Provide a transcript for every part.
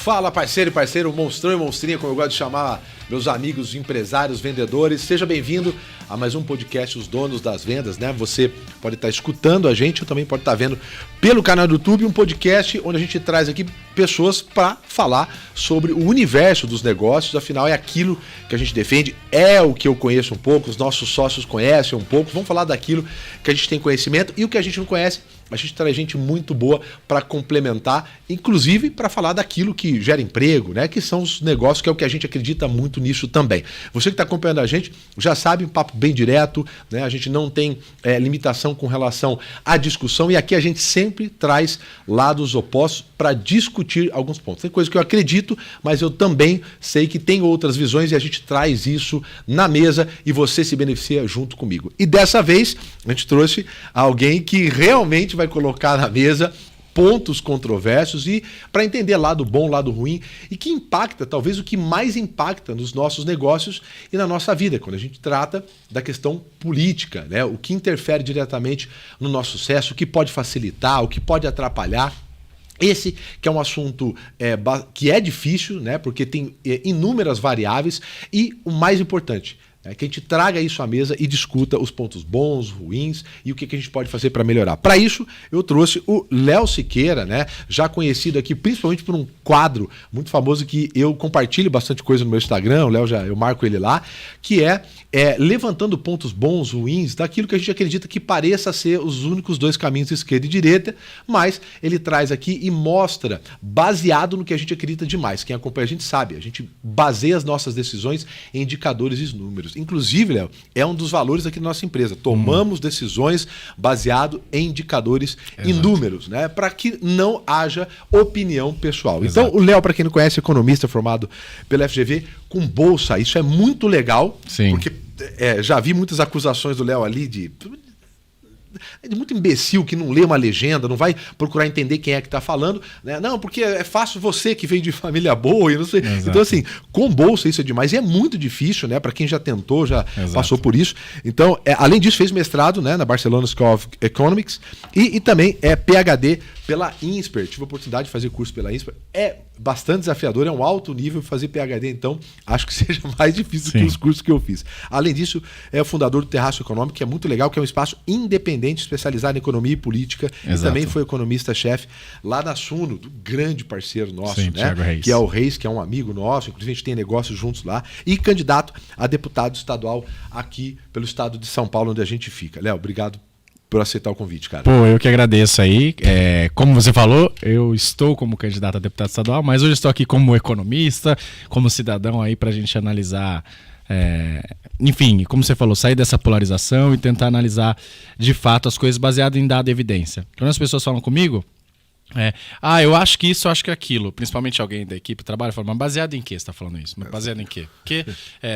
Fala, parceiro e parceiro, monstrão e monstrinha, como eu gosto de chamar meus amigos empresários, vendedores. Seja bem-vindo a mais um podcast Os Donos das Vendas, né? Você pode estar escutando a gente ou também pode estar vendo pelo canal do YouTube um podcast onde a gente traz aqui pessoas para falar sobre o universo dos negócios. Afinal, é aquilo que a gente defende, é o que eu conheço um pouco, os nossos sócios conhecem um pouco. Vamos falar daquilo que a gente tem conhecimento e o que a gente não conhece. A gente traz gente muito boa para complementar, inclusive para falar daquilo que gera emprego, né? Que são os negócios, que é o que a gente acredita muito nisso também. Você que está acompanhando a gente já sabe, um papo bem direto, né? A gente não tem limitação com relação à discussão e aqui a gente sempre traz lados opostos para discutir alguns pontos. Tem coisa que eu acredito, mas eu também sei que tem outras visões e a gente traz isso na mesa e você se beneficia junto comigo. E dessa vez a gente trouxe alguém que realmente vai colocar na mesa pontos controversos e para entender lado bom, lado ruim e que impacta, talvez o que mais impacta nos nossos negócios e na nossa vida, quando a gente trata da questão política, né? O que interfere diretamente no nosso sucesso, o que pode facilitar, o que pode atrapalhar. Esse que é um assunto que é difícil, né? Porque tem inúmeras variáveis e o mais importante, que a gente traga isso à mesa e discuta os pontos bons, ruins e o que a gente pode fazer para melhorar. Para isso, eu trouxe o Léo Siqueira, né? Já conhecido aqui principalmente por um quadro muito famoso que eu compartilho bastante coisa no meu Instagram, o Léo eu marco ele lá, que é levantando pontos bons, ruins, daquilo que a gente acredita que pareça ser os únicos dois caminhos, esquerda e direita, mas ele traz aqui e mostra, baseado no que a gente acredita demais. Quem acompanha a gente sabe, a gente baseia as nossas decisões em indicadores e números. Inclusive, Léo, é um dos valores aqui da nossa empresa. Tomamos decisões baseado em indicadores e números, né? Para que não haja opinião pessoal. Exato. Então, o Léo, para quem não conhece, é economista formado pela FGV com bolsa. Isso é muito legal, sim, porque já vi muitas acusações do Léo ali de muito imbecil que não lê uma legenda, não vai procurar entender quem é que está falando, né? Não, porque é fácil você que veio de família boa e não sei. Exato. Então, assim, com bolsa isso é demais. E é muito difícil, né? Para quem já tentou, já passou por isso. Então, além disso, fez mestrado, né, na Barcelona School of Economics e também é PhD pela INSPER. Tive a oportunidade de fazer curso pela INSPER. É bastante desafiador, é um alto nível fazer PhD, então acho que seja mais difícil do que os cursos que eu fiz. Além disso, é o fundador do Terraço Econômico, que é muito legal, que é um espaço independente, especializado em economia e política. Exato. E também foi economista-chefe lá na Suno, do grande parceiro nosso, sim, né? Que é o Reis, que é um amigo nosso, inclusive a gente tem negócios juntos lá, e candidato a deputado estadual aqui pelo estado de São Paulo, onde a gente fica. Léo, obrigado por aceitar o convite, cara. Pô, eu que agradeço aí. Como você falou, eu estou como candidato a deputado estadual, mas hoje estou aqui como economista, como cidadão aí para a gente analisar, enfim, como você falou, sair dessa polarização e tentar analisar de fato as coisas baseado em dado e evidência. Quando as pessoas falam comigo, eu acho que isso, eu acho que aquilo. Principalmente alguém da equipe trabalha e fala, mas baseado em quê você está falando isso? Mas baseado em quê? Porque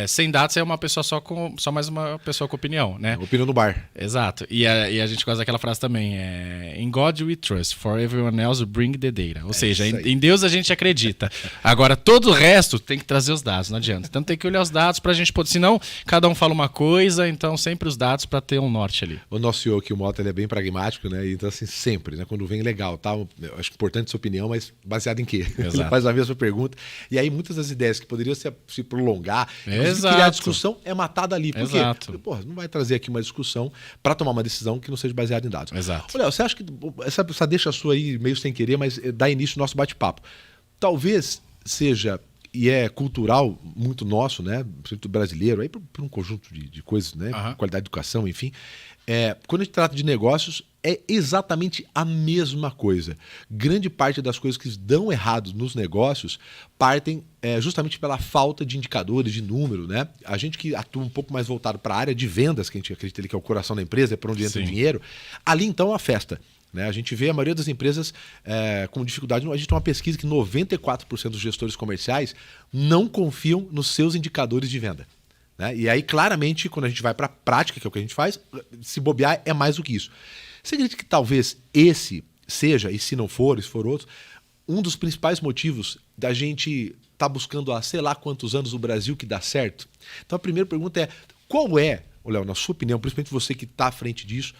sem dados é uma pessoa só mais uma pessoa com opinião, né? Opinião no bar. Exato. E a gente gosta daquela frase também, in God we trust, for everyone else bring the data. Ou seja, em Deus a gente acredita. Agora, todo o resto tem que trazer os dados, não adianta. Então tem que olhar os dados pra gente poder, senão cada um fala uma coisa, então sempre os dados para ter um norte ali. O nosso CEO aqui, o Mota, ele é bem pragmático, né? Então assim, sempre, né? Quando vem legal, tá? Eu acho importante sua opinião, mas baseado em quê? Exato. Ele faz a mesma pergunta. E aí muitas das ideias que poderiam se prolongar, criar discussão, é matada ali. Por quê? Porque, porra, não vai trazer aqui uma discussão para tomar uma decisão que não seja baseada em dados. Exato. Olha, você acha que essa deixa sua aí meio sem querer, mas dá início ao nosso bate-papo. Talvez seja, e é cultural muito nosso, né? Brasileiro, aí por um conjunto de coisas, né? Qualidade de educação, enfim. Quando a gente trata de negócios, é exatamente a mesma coisa. Grande parte das coisas que dão errado nos negócios partem justamente pela falta de indicadores, de número, né? A gente que atua um pouco mais voltado para a área de vendas, que a gente acredita ali que é o coração da empresa, é para onde entra o dinheiro, ali então é uma festa. Né? A gente vê a maioria das empresas com dificuldade. A gente tem uma pesquisa que 94% dos gestores comerciais não confiam nos seus indicadores de venda. Né? E aí, claramente, quando a gente vai para a prática, que é o que a gente faz, se bobear é mais do que isso. Você acredita que talvez esse seja, e se não for, se for outro, um dos principais motivos da gente estar buscando há sei lá quantos anos o Brasil que dá certo? Então a primeira pergunta é, qual é, Léo, na sua opinião, principalmente você que está à frente disso,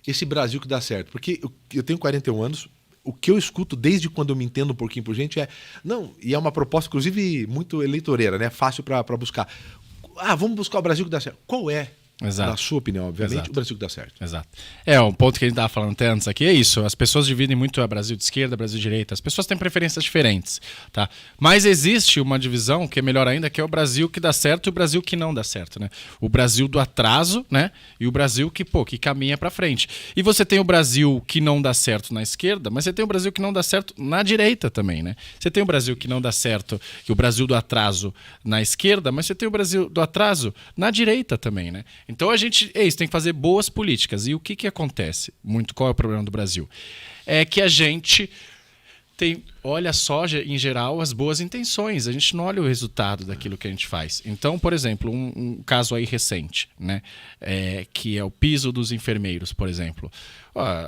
esse Brasil que dá certo? Porque eu tenho 41 anos, o que eu escuto desde quando eu me entendo um pouquinho por gente não, e é uma proposta, inclusive, muito eleitoreira, né? Fácil para buscar. Vamos buscar o Brasil que dá certo. Qual é? Exato. Na sua opinião, obviamente, Exato. O Brasil que dá certo. Exato. Um ponto que a gente estava falando até antes aqui é isso. As pessoas dividem muito Brasil de esquerda, Brasil de direita. As pessoas têm preferências diferentes, tá? Mas existe uma divisão que é melhor ainda, que é o Brasil que dá certo e o Brasil que não dá certo, né? O Brasil do atraso, né? E o Brasil que caminha para frente. E você tem o Brasil que não dá certo na esquerda, mas você tem o Brasil que não dá certo na direita também, né? Você tem o Brasil que não dá certo, que o Brasil do atraso na esquerda, mas você tem o Brasil do atraso na direita também, né? Então a gente tem que fazer boas políticas. E o que acontece? Qual é o problema do Brasil? É que a gente olha só, em geral, as boas intenções. A gente não olha o resultado daquilo que a gente faz. Então, por exemplo, um caso aí recente, né? Que é o piso dos enfermeiros, por exemplo.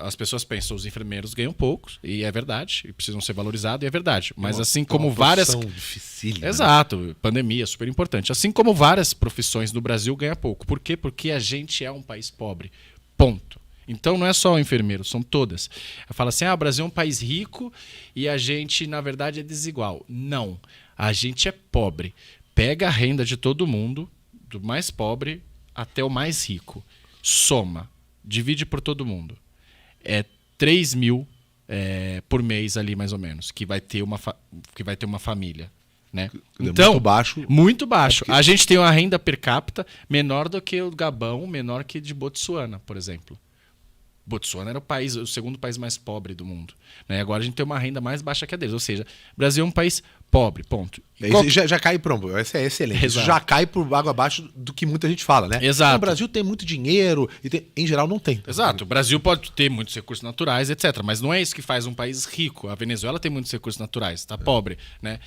As pessoas pensam que os enfermeiros ganham poucos, e é verdade, e precisam ser valorizados, e é verdade. Mas assim como várias... Dificílima, Exato, né? Pandemia, super importante. Assim como várias profissões do Brasil ganham pouco. Por quê? Porque a gente é um país pobre. Ponto. Então não é só o enfermeiro, são todas. Eu falo assim, o Brasil é um país rico e a gente, na verdade, é desigual. Não, a gente é pobre. Pega a renda de todo mundo, do mais pobre até o mais rico. Soma, divide por todo mundo. É 3 mil por mês ali, mais ou menos, que vai ter uma família. Né? Então, muito baixo. Muito baixo. A gente tem uma renda per capita menor do que o Gabão, menor que de Botsuana, por exemplo. Botsuana era o segundo país mais pobre do mundo. Né? Agora a gente tem uma renda mais baixa que a deles. Ou seja, o Brasil é um país pobre, ponto. Já cai pronto, essa é excelente. Isso já cai por água abaixo do que muita gente fala, né? Exato. O Brasil tem muito dinheiro, em geral não tem. Exato. O Brasil pode ter muitos recursos naturais, etc. Mas não é isso que faz um país rico. A Venezuela tem muitos recursos naturais, está pobre. Né?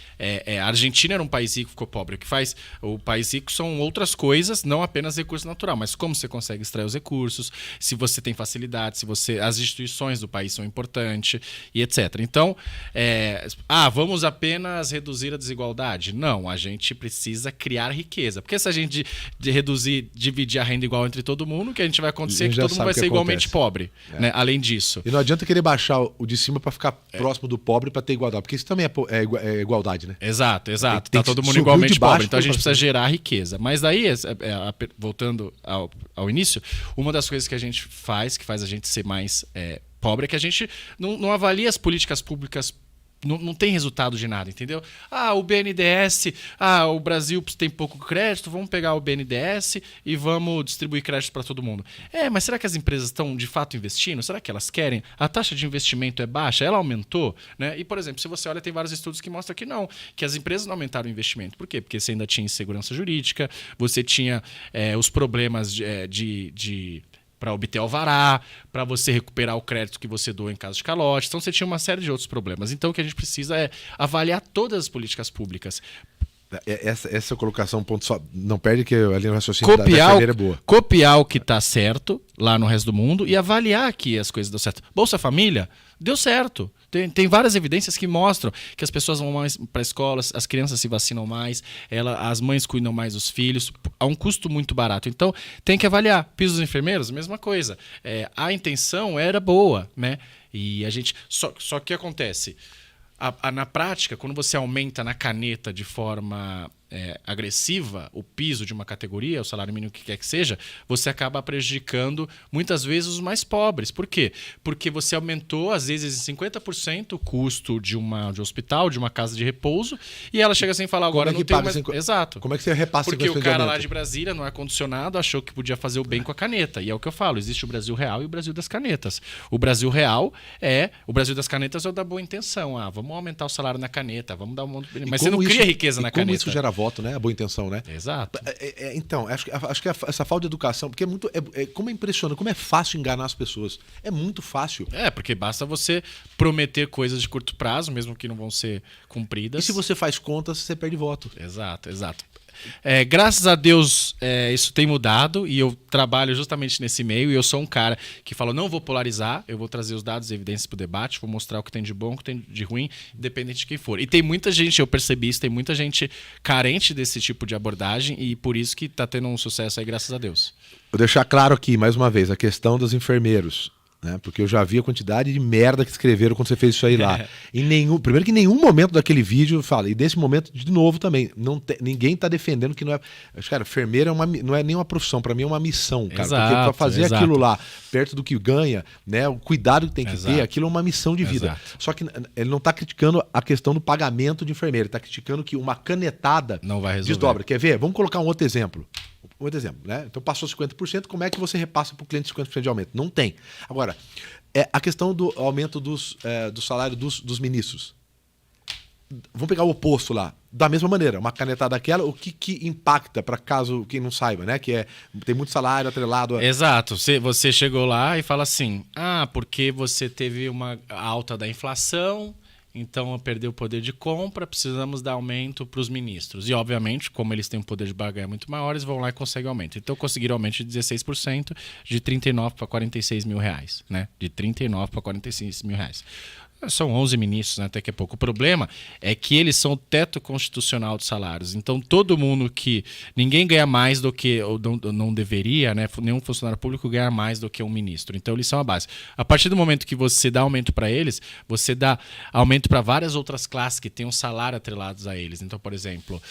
A Argentina era um país rico, ficou pobre. O que faz o país rico são outras coisas, não apenas recurso natural, mas como você consegue extrair os recursos, se você tem facilidade, as instituições do país são importantes e etc. Então, vamos apenas reduzir a desigualdade? Não, a gente precisa criar riqueza. Porque se a gente dividir a renda igual entre todo mundo, o que a gente vai acontecer é que todo mundo vai ser igualmente pobre. Né? Além disso. E não adianta querer baixar o de cima para ficar próximo do pobre para ter igualdade, porque isso também é igualdade, né? Exato. Tá todo mundo igualmente pobre. Então a gente precisa gerar riqueza. Mas daí, voltando ao início, uma das coisas que a gente faz, que faz a gente ser mais pobre, é que a gente não avalia as políticas públicas. Não tem resultado de nada, entendeu? O BNDES, o Brasil tem pouco crédito, vamos pegar o BNDES e vamos distribuir crédito para todo mundo. Mas será que as empresas estão de fato investindo? Será que elas querem? A taxa de investimento é baixa? Ela aumentou? Né? E, por exemplo, se você olha, tem vários estudos que mostram que não, que as empresas não aumentaram o investimento. Por quê? Porque você ainda tinha insegurança jurídica, você tinha os problemas para obter alvará, para você recuperar o crédito que você doou em caso de calote. Então, você tinha uma série de outros problemas. Então, o que a gente precisa é avaliar todas as políticas públicas. Essa colocação, ponto só, não perde que a linha do raciocínio da enfermeira é boa. Copiar o que está certo lá no resto do mundo e avaliar que as coisas dão certo. Bolsa Família deu certo. Tem várias evidências que mostram que as pessoas vão mais para escolas, as crianças se vacinam mais, as mães cuidam mais dos filhos, a um custo muito barato. Então, tem que avaliar. Piso dos enfermeiros, mesma coisa. A intenção era boa, né? E a gente... Só que acontece... Na prática, quando você aumenta na caneta de forma agressiva o piso de uma categoria, o salário mínimo que quer que seja, você acaba prejudicando muitas vezes os mais pobres. Por quê? Porque você aumentou, às vezes, em 50% o custo de um hospital, de uma casa de repouso, e ela chega sem falar, agora não tem mais... Exato. Como é que você repassa? Porque o cara lá de Brasília, no ar-condicionado, achou que podia fazer o bem com a caneta. E é o que eu falo, existe o Brasil real e o Brasil das canetas. O Brasil real o Brasil das canetas é o da boa intenção. Vamos aumentar o salário na caneta, vamos dar um monte de... Mas você não cria riqueza na caneta. Como isso gera voto, né? A boa intenção, né? Exato. Então, acho que essa falta de educação, porque como é impressionante, como é fácil enganar as pessoas. É muito fácil. Porque basta você prometer coisas de curto prazo, mesmo que não vão ser cumpridas. E se você faz contas, você perde voto. Exato. Graças a Deus isso tem mudado e eu trabalho justamente nesse meio e eu sou um cara que fala, não vou polarizar, eu vou trazer os dados e evidências para o debate, vou mostrar o que tem de bom, o que tem de ruim, independente de quem for. E tem muita gente, eu percebi isso, tem muita gente carente desse tipo de abordagem e por isso que está tendo um sucesso aí, graças a Deus. Vou deixar claro aqui, mais uma vez, a questão dos enfermeiros. né? Porque eu já vi a quantidade de merda que escreveram quando você fez isso aí lá. Primeiro que em nenhum momento daquele vídeo fala, e desse momento de novo também, ninguém tá defendendo que não é... Cara, enfermeiro não é nem uma profissão, para mim é uma missão, cara. Exato, porque para fazer exato. aquilo lá, perto do que ganha, né? O cuidado que tem que Exato. ter, aquilo é uma missão de vida. Exato. Só que ele não tá criticando a questão do pagamento de enfermeiro, ele tá criticando que uma canetada Não vai resolver. desdobra. Quer ver? Vamos colocar um outro exemplo. Né? Então passou 50%, como é que você repassa para o cliente 50% de aumento? Não tem. Agora, a questão do aumento do salário dos ministros. Vamos pegar o oposto lá. Da mesma maneira, uma canetada daquela, o que impacta, para caso quem não saiba, né? Que tem muito salário atrelado a... Exato. Você chegou lá e fala assim, porque você teve uma alta da inflação... Então, perdeu o poder de compra, precisamos dar aumento para os ministros. E, obviamente, como eles têm um poder de barganha muito maior, eles vão lá e conseguem aumento. Então, conseguiram aumento de 16%, de 39 para 46 mil reais. Né? De 39 para 46 mil reais. São 11 ministros, né? Até que é pouco. O problema é que eles são o teto constitucional de salários. Então, todo mundo que... Ninguém ganha mais do que... Ou não deveria, né? Nenhum funcionário público ganha mais do que um ministro. Então, eles são a base. A partir do momento que você dá aumento para eles, você dá aumento para várias outras classes que têm um salário atrelados a eles. Então, por exemplo,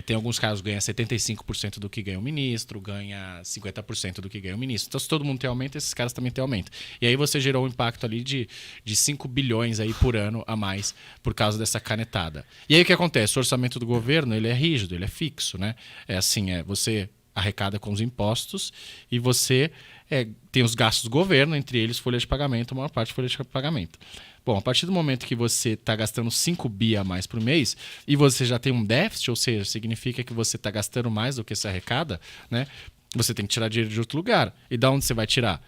tem alguns casos que ganha 75% do que ganha o ministro, ganha 50% do que ganha o ministro. Então, se todo mundo tem aumento, esses caras também têm aumento. E aí você gerou um impacto ali de 5 bilhões aí por ano a mais por causa dessa canetada. E aí o que acontece? O orçamento do governo ele é rígido, ele é fixo, né? É assim, você arrecada com os impostos e você tem os gastos do governo, entre eles folha de pagamento, a maior parte folha de pagamento. Bom, a partir do momento que você está gastando 5 bi a mais por mês e você já tem um déficit, ou seja, significa que você está gastando mais do que se arrecada, né? Você tem que tirar dinheiro de outro lugar. E da onde você vai tirar?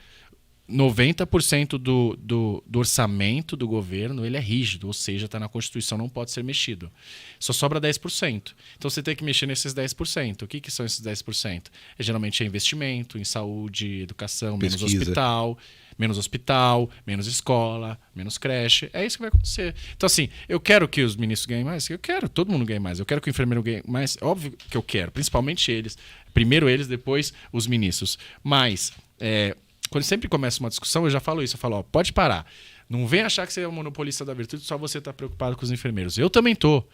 90% do orçamento do governo ele é rígido, ou seja, está na Constituição, não pode ser mexido. Só sobra 10%. Então você tem que mexer nesses 10%. O que são esses 10%? Geralmente é investimento em saúde, educação, pesquisa. menos hospital, menos escola, menos creche. É isso que vai acontecer. Então, assim, eu quero que os ministros ganhem mais? Eu quero, todo mundo ganhe mais. Eu quero que o enfermeiro ganhe mais? Óbvio que eu quero, principalmente eles. Primeiro eles, depois os ministros. Mas... quando sempre começa uma discussão, eu já falo isso. Eu falo, pode parar. Não vem achar que você é o monopolista da virtude, só você está preocupado com os enfermeiros. Eu também tô.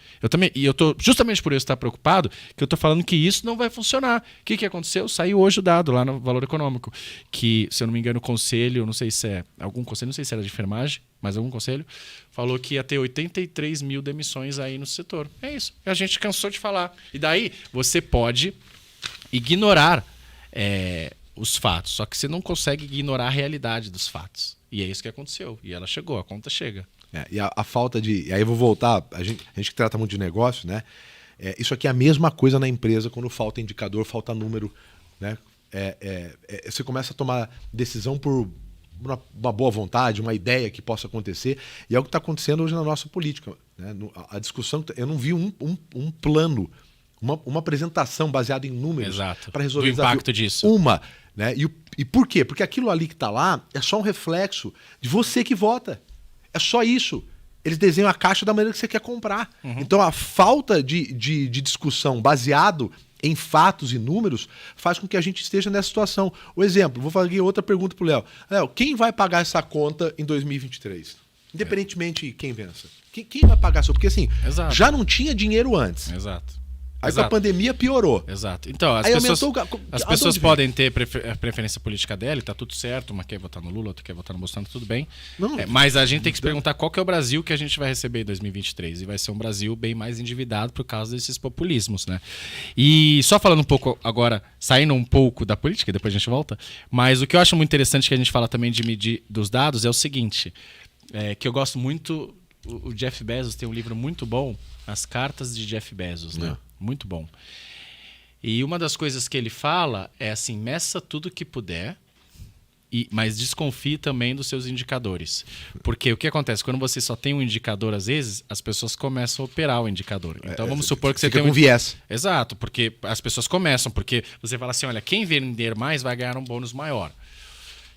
E eu tô, justamente por eu estar preocupado, que eu tô falando que isso não vai funcionar. O que aconteceu? Saiu hoje o dado lá no Valor Econômico. Que, se eu não me engano, o conselho, não sei se é algum conselho, não sei se era de enfermagem, mas algum conselho, falou que ia ter 83 mil demissões aí no setor. É isso. A gente cansou de falar. E daí, você pode ignorar... os fatos, só que você não consegue ignorar a realidade dos fatos. E é isso que aconteceu. E ela chegou, a conta chega. E a falta de... Aí eu vou voltar, a gente que trata muito de negócio, né? Isso aqui é a mesma coisa na empresa quando falta indicador, falta número, né? Você começa a tomar decisão por uma boa vontade, uma ideia que possa acontecer, e é o que está acontecendo hoje na nossa política, né? A discussão, eu não vi um plano, uma apresentação baseada em números para resolver o impacto disso. Né? E por quê? Porque aquilo ali que está lá é só um reflexo de você que vota. É só isso. Eles desenham a caixa da maneira que você quer comprar. Uhum. Então a falta de discussão baseado em fatos e números faz com que a gente esteja nessa situação. O exemplo, vou fazer outra pergunta para o Léo. Léo, quem vai pagar essa conta em 2023? Independentemente de quem vença. Quem vai pagar isso? Porque assim, já não tinha dinheiro antes. Exato. Aí com a pandemia piorou. Exato. Então, as pessoas podem ter preferência política dela, e tá tudo certo. Uma quer votar no Lula, outra quer votar no Bolsonaro, tudo bem. Mas a gente tem que se perguntar qual que é o Brasil que a gente vai receber em 2023. E vai ser um Brasil bem mais endividado por causa desses populismos, né? E só falando um pouco agora, saindo um pouco da política, depois a gente volta, mas o que eu acho muito interessante que a gente fala também de medir dos dados é o seguinte, que eu gosto muito, o Jeff Bezos tem um livro muito bom, As Cartas de Jeff Bezos, né? Muito bom. E uma das coisas que ele fala é assim, meça tudo que puder, mas desconfie também dos seus indicadores. Porque o que acontece? Quando você só tem um indicador, às vezes, as pessoas começam a operar o indicador. Então vamos supor que você tem um viés. Exato, porque as pessoas começam, porque você fala assim, olha, quem vender mais vai ganhar um bônus maior.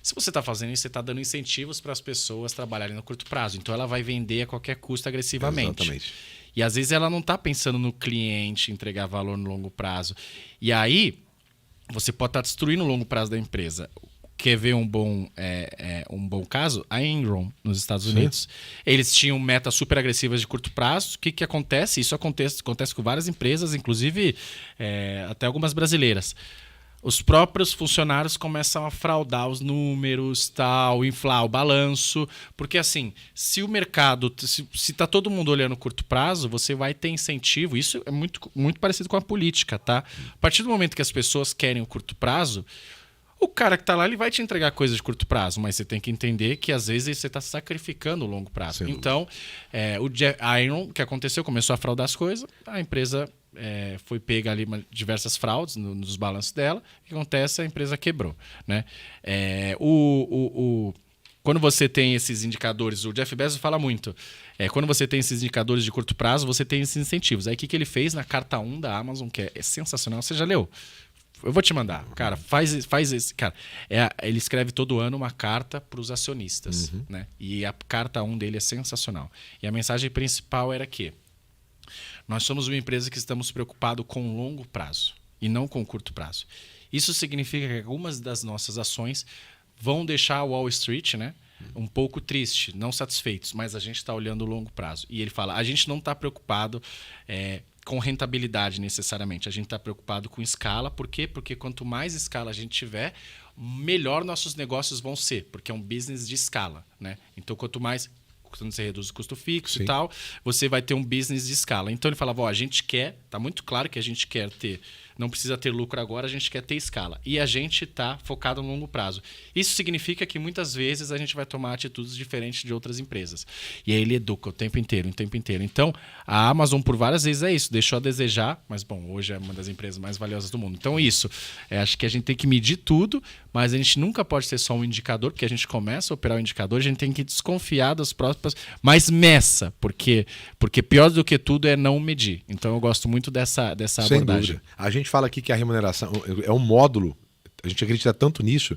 Se você está fazendo isso, você está dando incentivos para as pessoas trabalharem no curto prazo. Então ela vai vender a qualquer custo agressivamente. Exatamente. E às vezes ela não está pensando no cliente, entregar valor no longo prazo. E aí, você pode estar destruindo o longo prazo da empresa. quer ver um bom caso? A Enron, nos Estados Unidos. Eles tinham metas super agressivas de curto prazo. O que acontece? Isso acontece com várias empresas, inclusive até algumas brasileiras. Os próprios funcionários começam a fraudar os números, tal, inflar o balanço. Porque, assim, se o mercado... Se está todo mundo olhando curto prazo, você vai ter incentivo. Isso é muito, muito parecido com a política, tá? A partir do momento que as pessoas querem o curto prazo, o cara que está lá ele vai te entregar coisas de curto prazo, mas você tem que entender que, às vezes, você está sacrificando o longo prazo. Então, a Enron, o que aconteceu? Começou a fraudar as coisas, a empresa... foi pega ali diversas fraudes nos balanços dela. O que acontece? A empresa quebrou, né? Quando você tem esses indicadores, o Jeff Bezos fala muito, quando você tem esses indicadores de curto prazo, você tem esses incentivos. Aí o que ele fez na carta 1 da Amazon, que é sensacional, você já leu? Eu vou te mandar. Cara, faz esse. Cara, ele escreve todo ano uma carta para os acionistas, né? E a carta 1 dele é sensacional. E a mensagem principal era que nós somos uma empresa que estamos preocupados com o longo prazo e não com o curto prazo. Isso significa que algumas das nossas ações vão deixar a Wall Street, né, um pouco triste, não satisfeitos, mas a gente está olhando o longo prazo. E ele fala, a gente não está preocupado com rentabilidade necessariamente, a gente está preocupado com escala. Por quê? Porque quanto mais escala a gente tiver, melhor nossos negócios vão ser, porque é um business de escala, né? Então, quanto mais... quando você reduz o custo fixo e tal, você vai ter um business de escala. Então ele falava, a gente quer, tá muito claro que a gente quer ter, não precisa ter lucro agora, a gente quer ter escala. E a gente está focado no longo prazo. Isso significa que muitas vezes a gente vai tomar atitudes diferentes de outras empresas. E aí ele educa o tempo inteiro. Então, a Amazon por várias vezes é isso, deixou a desejar, mas bom, hoje é uma das empresas mais valiosas do mundo. Então isso, acho que a gente tem que medir tudo, mas a gente nunca pode ser só um indicador, porque a gente começa a operar o indicador, a gente tem que desconfiar das próximas, mas meça, porque pior do que tudo é não medir. Então eu gosto muito dessa Sem abordagem. Dúvida. A gente fala aqui que a remuneração é um módulo, a gente acredita tanto nisso,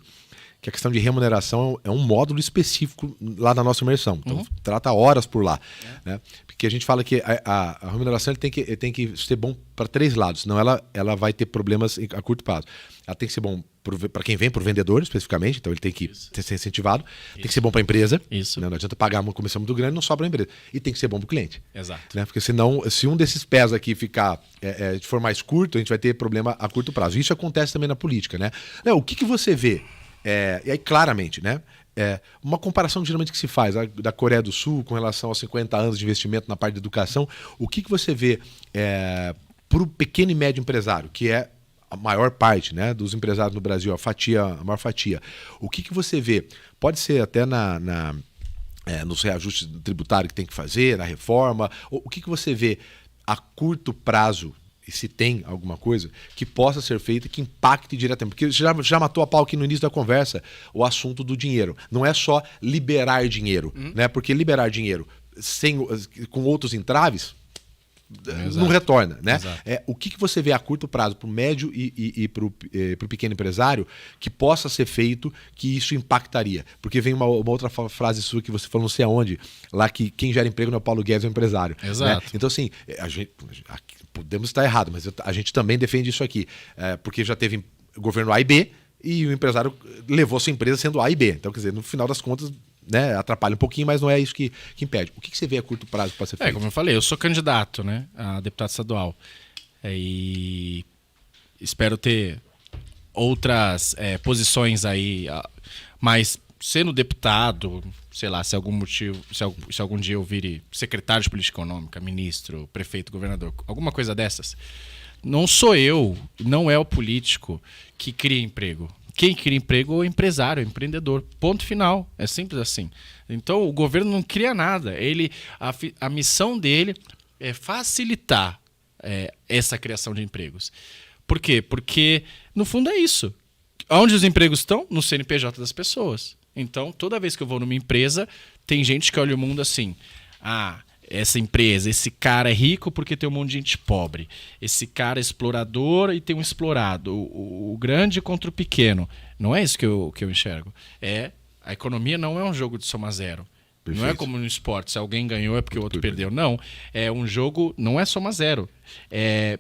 que a questão de remuneração é um módulo específico lá da nossa imersão. Então, trata horas por lá. Né? Porque a gente fala que a remuneração ele tem que ser bom para 3 lados, senão ela vai ter problemas a curto prazo. Ela tem que ser bom para quem vem, para o vendedor especificamente, então ele tem que ser incentivado. Tem que ser bom para a empresa. Né? Não adianta pagar uma comissão muito grande, não sobra a empresa. E tem que ser bom para o cliente. Exato. Né? Porque senão, se um desses pés aqui for mais curto, a gente vai ter problema a curto prazo. Isso acontece também na política. Né? O que você vê? E aí, claramente, né? Uma comparação geralmente que se faz da Coreia do Sul com relação aos 50 anos de investimento na parte de educação, o que você vê para o pequeno e médio empresário, que é a maior parte, né, dos empresários no Brasil, a maior fatia. O que você vê? Pode ser até nos reajustes tributários que tem que fazer, na reforma. O que você vê a curto prazo, e se tem alguma coisa, que possa ser feita que impacte diretamente? Porque já matou a pau aqui no início da conversa o assunto do dinheiro. Não é só liberar dinheiro, né? Porque liberar dinheiro com outros entraves não retorna, né? O que você vê a curto prazo para o médio e para o pequeno empresário que possa ser feito que isso impactaria? Porque vem uma outra frase sua que você falou não sei aonde, lá que quem gera emprego não é o Paulo Guedes, é o empresário. Exato. Né? Então assim, podemos estar errado, mas a gente também defende isso aqui, porque já teve governo A e B e o empresário levou sua empresa sendo A e B. Então, quer dizer, no final das contas, né, atrapalha um pouquinho, mas não é isso que impede. O que você vê a curto prazo para ser feito? Como eu falei, eu sou candidato, né, a deputado estadual. E espero ter outras posições aí, mas sendo deputado, sei lá, se algum motivo, se algum dia eu vire secretário de política econômica, ministro, prefeito, governador, alguma coisa dessas, não sou eu, não é o político que cria emprego. Quem cria emprego é o empresário, é o empreendedor. Ponto final. É simples assim. Então, o governo não cria nada. A missão dele é facilitar essa criação de empregos. Por quê? Porque, no fundo, é isso. Onde os empregos estão? No CNPJ das pessoas. Então, toda vez que eu vou numa empresa, tem gente que olha o mundo assim. Essa empresa, esse cara é rico porque tem um monte de gente pobre. Esse cara é explorador e tem um explorado. O grande contra o pequeno. Não é isso que eu enxergo. A economia não é um jogo de soma zero. Não é como no esporte, se alguém ganhou é porque o outro perdeu. Não, é um jogo, não é soma zero.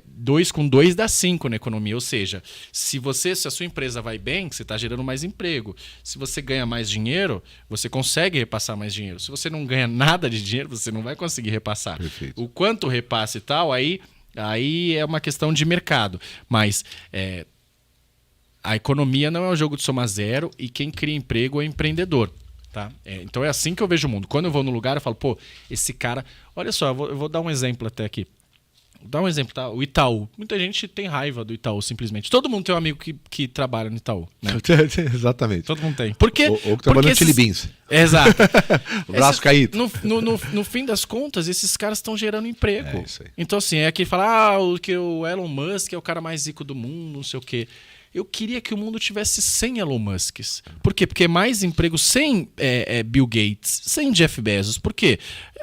2 com 2 dá 5 na economia. Ou seja, se a sua empresa vai bem, você está gerando mais emprego. Se você ganha mais dinheiro, você consegue repassar mais dinheiro. Se você não ganha nada de dinheiro, você não vai conseguir repassar. Perfeito. O quanto repasse e tal, aí é uma questão de mercado. Mas a economia não é um jogo de soma zero e quem cria emprego é empreendedor. Tá? Então é assim que eu vejo o mundo. Quando eu vou no lugar, eu falo, pô, esse cara... Olha só, eu vou dar um exemplo até aqui. Vou dar um exemplo, tá? O Itaú. Muita gente tem raiva do Itaú, simplesmente. Todo mundo tem um amigo que trabalha no Itaú. Né? Exatamente. Todo mundo tem. Por quê? Ou que trabalha no Chili Beans. Exato. O braço caído. No fim das contas, esses caras estão gerando emprego. É isso aí. Então, assim, é que fala, que o Elon Musk é o cara mais rico do mundo, não sei o quê. Eu queria que o mundo tivesse 100 Elon Musks. Por quê? Porque mais emprego sem Bill Gates, sem Jeff Bezos. Por quê?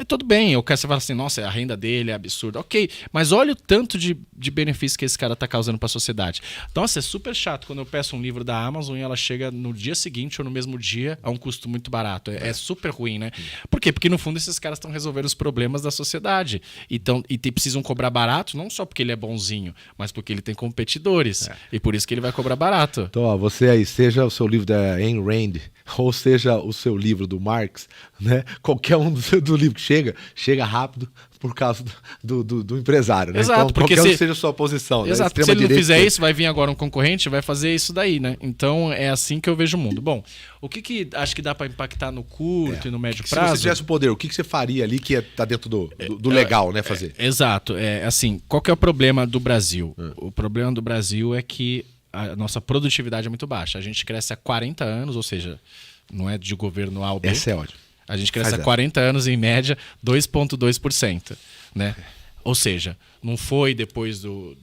Tudo bem, você fala assim, nossa, a renda dele é absurda. Ok, mas olha o tanto de benefício que esse cara está causando para a sociedade. Nossa, é super chato quando eu peço um livro da Amazon e ela chega no dia seguinte ou no mesmo dia a um custo muito barato. É super ruim, né? Por quê? Porque no fundo esses caras estão resolvendo os problemas da sociedade. E precisam cobrar barato, não só porque ele é bonzinho, mas porque ele tem competidores. E por isso que ele vai cobrar barato. Então, ó, você aí, seja o seu livro da Ayn Rand, ou seja o seu livro do Marx, né? Qualquer um do livro que chega rápido por causa do empresário, né? Exato, então, porque qualquer um seja a sua posição. Exato, né? se ele não fizer isso, vai vir agora um concorrente, vai fazer isso daí, né? Então é assim que eu vejo o mundo. Bom, o que acho que dá para impactar no curto e no médio prazo? Se você tivesse o poder, o que você faria ali que tá dentro do legal, né? Fazer. Exato. Assim, qual que é o problema do Brasil? O problema do Brasil é que a nossa produtividade é muito baixa. A gente cresce há 40 anos, ou seja, não é de governo A ou B. Essa é ótima. A gente cresce há 40 anos, em média, 2,2%. Né? Ou seja, não foi depois do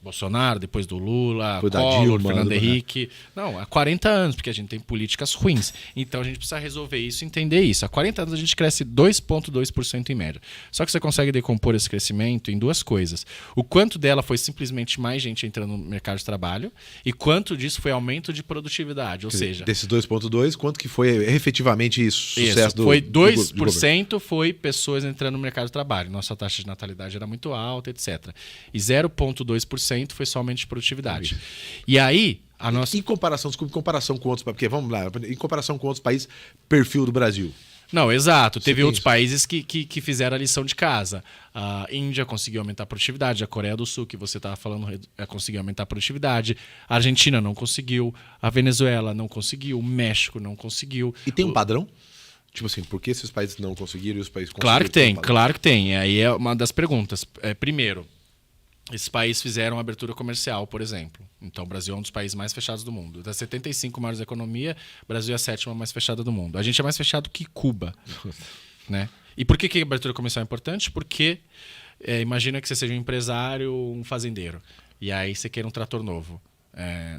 Bolsonaro, depois do Lula, Collor, Fernando Henrique. Não, há 40 anos, porque a gente tem políticas ruins. Então a gente precisa resolver isso e entender isso. Há 40 anos a gente cresce 2,2% em média. Só que você consegue decompor esse crescimento em duas coisas. O quanto dela foi simplesmente mais gente entrando no mercado de trabalho e quanto disso foi aumento de produtividade. Ou seja, desses 2,2%, quanto que foi efetivamente isso? Sucesso do foi 2% foi pessoas entrando no mercado de trabalho. Nossa taxa de natalidade era muito alta, etc. E 0,2% foi somente de produtividade. E aí, a nossa... Em comparação com outros... Porque, vamos lá, em comparação com outros países, perfil do Brasil. Não, exato. Teve outros países que fizeram a lição de casa. A Índia conseguiu aumentar a produtividade, a Coreia do Sul, que você estava falando, conseguiu aumentar a produtividade. A Argentina não conseguiu, a Venezuela não conseguiu, o México não conseguiu. E tem um padrão? Tipo assim, por que esses países não conseguiram e os países conseguiram? Claro que tem. Aí é uma das perguntas. Primeiro, esses países fizeram abertura comercial, por exemplo. Então, o Brasil é um dos países mais fechados do mundo. Das 75 maiores da economia, o Brasil é a 7ª mais fechada do mundo. A gente é mais fechado que Cuba. Né? E por que a abertura comercial é importante? Porque imagina que você seja um empresário, um fazendeiro. E aí você queira um trator novo.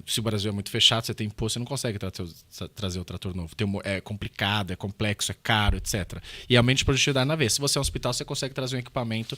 Se o Brasil é muito fechado, você tem imposto, você não consegue trazer o trator novo. É complicado, é complexo, é caro, etc. E aumento de produtividade na vez. Se você é um hospital, você consegue trazer um equipamento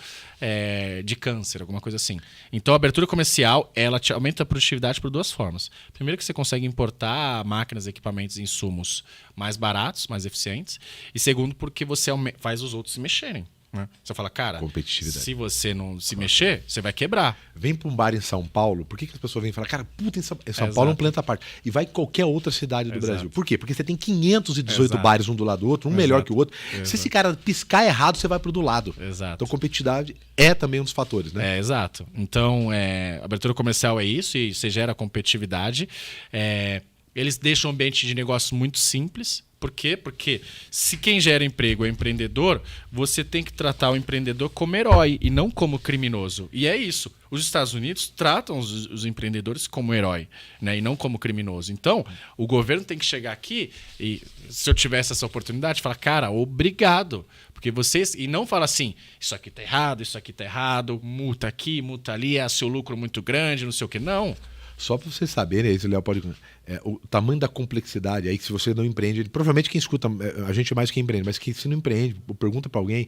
de câncer, alguma coisa assim. Então, a abertura comercial, ela te aumenta a produtividade por duas formas. Primeiro que você consegue importar máquinas, equipamentos e insumos mais baratos, mais eficientes. E segundo, porque você faz os outros se mexerem. Né? Você fala, cara, se você não se mexer, você vai quebrar. Vem para um bar em São Paulo, por que as pessoas vêm falar, cara, puta, em São Paulo é um planeta à parte. E vai em qualquer outra cidade do Brasil. Por quê? Porque você tem 518 bares um do lado do outro, um melhor que o outro. Se esse cara piscar errado, você vai pro do lado. Então, competitividade é também um dos fatores, né? Exato. Então, abertura comercial é isso, e você gera competitividade. Eles deixam o ambiente de negócio muito simples. Por quê? Porque se quem gera emprego é empreendedor, você tem que tratar o empreendedor como herói e não como criminoso. E é isso. Os Estados Unidos tratam os empreendedores como herói, né? E não como criminoso. Então, o governo tem que chegar aqui e, se eu tivesse essa oportunidade, falar, cara, obrigado. Porque vocês... E não fala assim, isso aqui tá errado, multa aqui, multa ali, seu lucro muito grande, não sei o quê. Não. Só para vocês saberem, isso o Léo pode... o tamanho da complexidade aí, que se você não empreende... Provavelmente quem escuta, a gente é mais quem empreende, mas se não empreende, pergunta para alguém,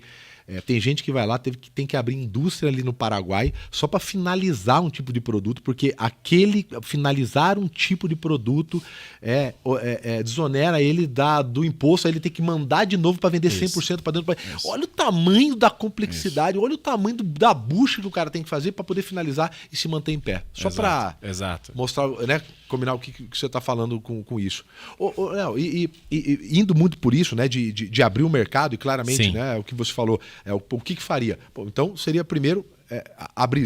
Tem gente que vai lá, tem que abrir indústria ali no Paraguai só para finalizar um tipo de produto, porque finalizar um tipo de produto desonera ele do imposto, aí ele tem que mandar de novo para vender 100% para dentro. Olha o tamanho da complexidade, olha o tamanho da bucha que o cara tem que fazer para poder finalizar e se manter em pé. Só para mostrar, né, combinar o que você está falando com isso. Léo, indo muito por isso, né, de abrir o mercado, e claramente, né, o que você falou, o que faria? Bom, então seria primeiro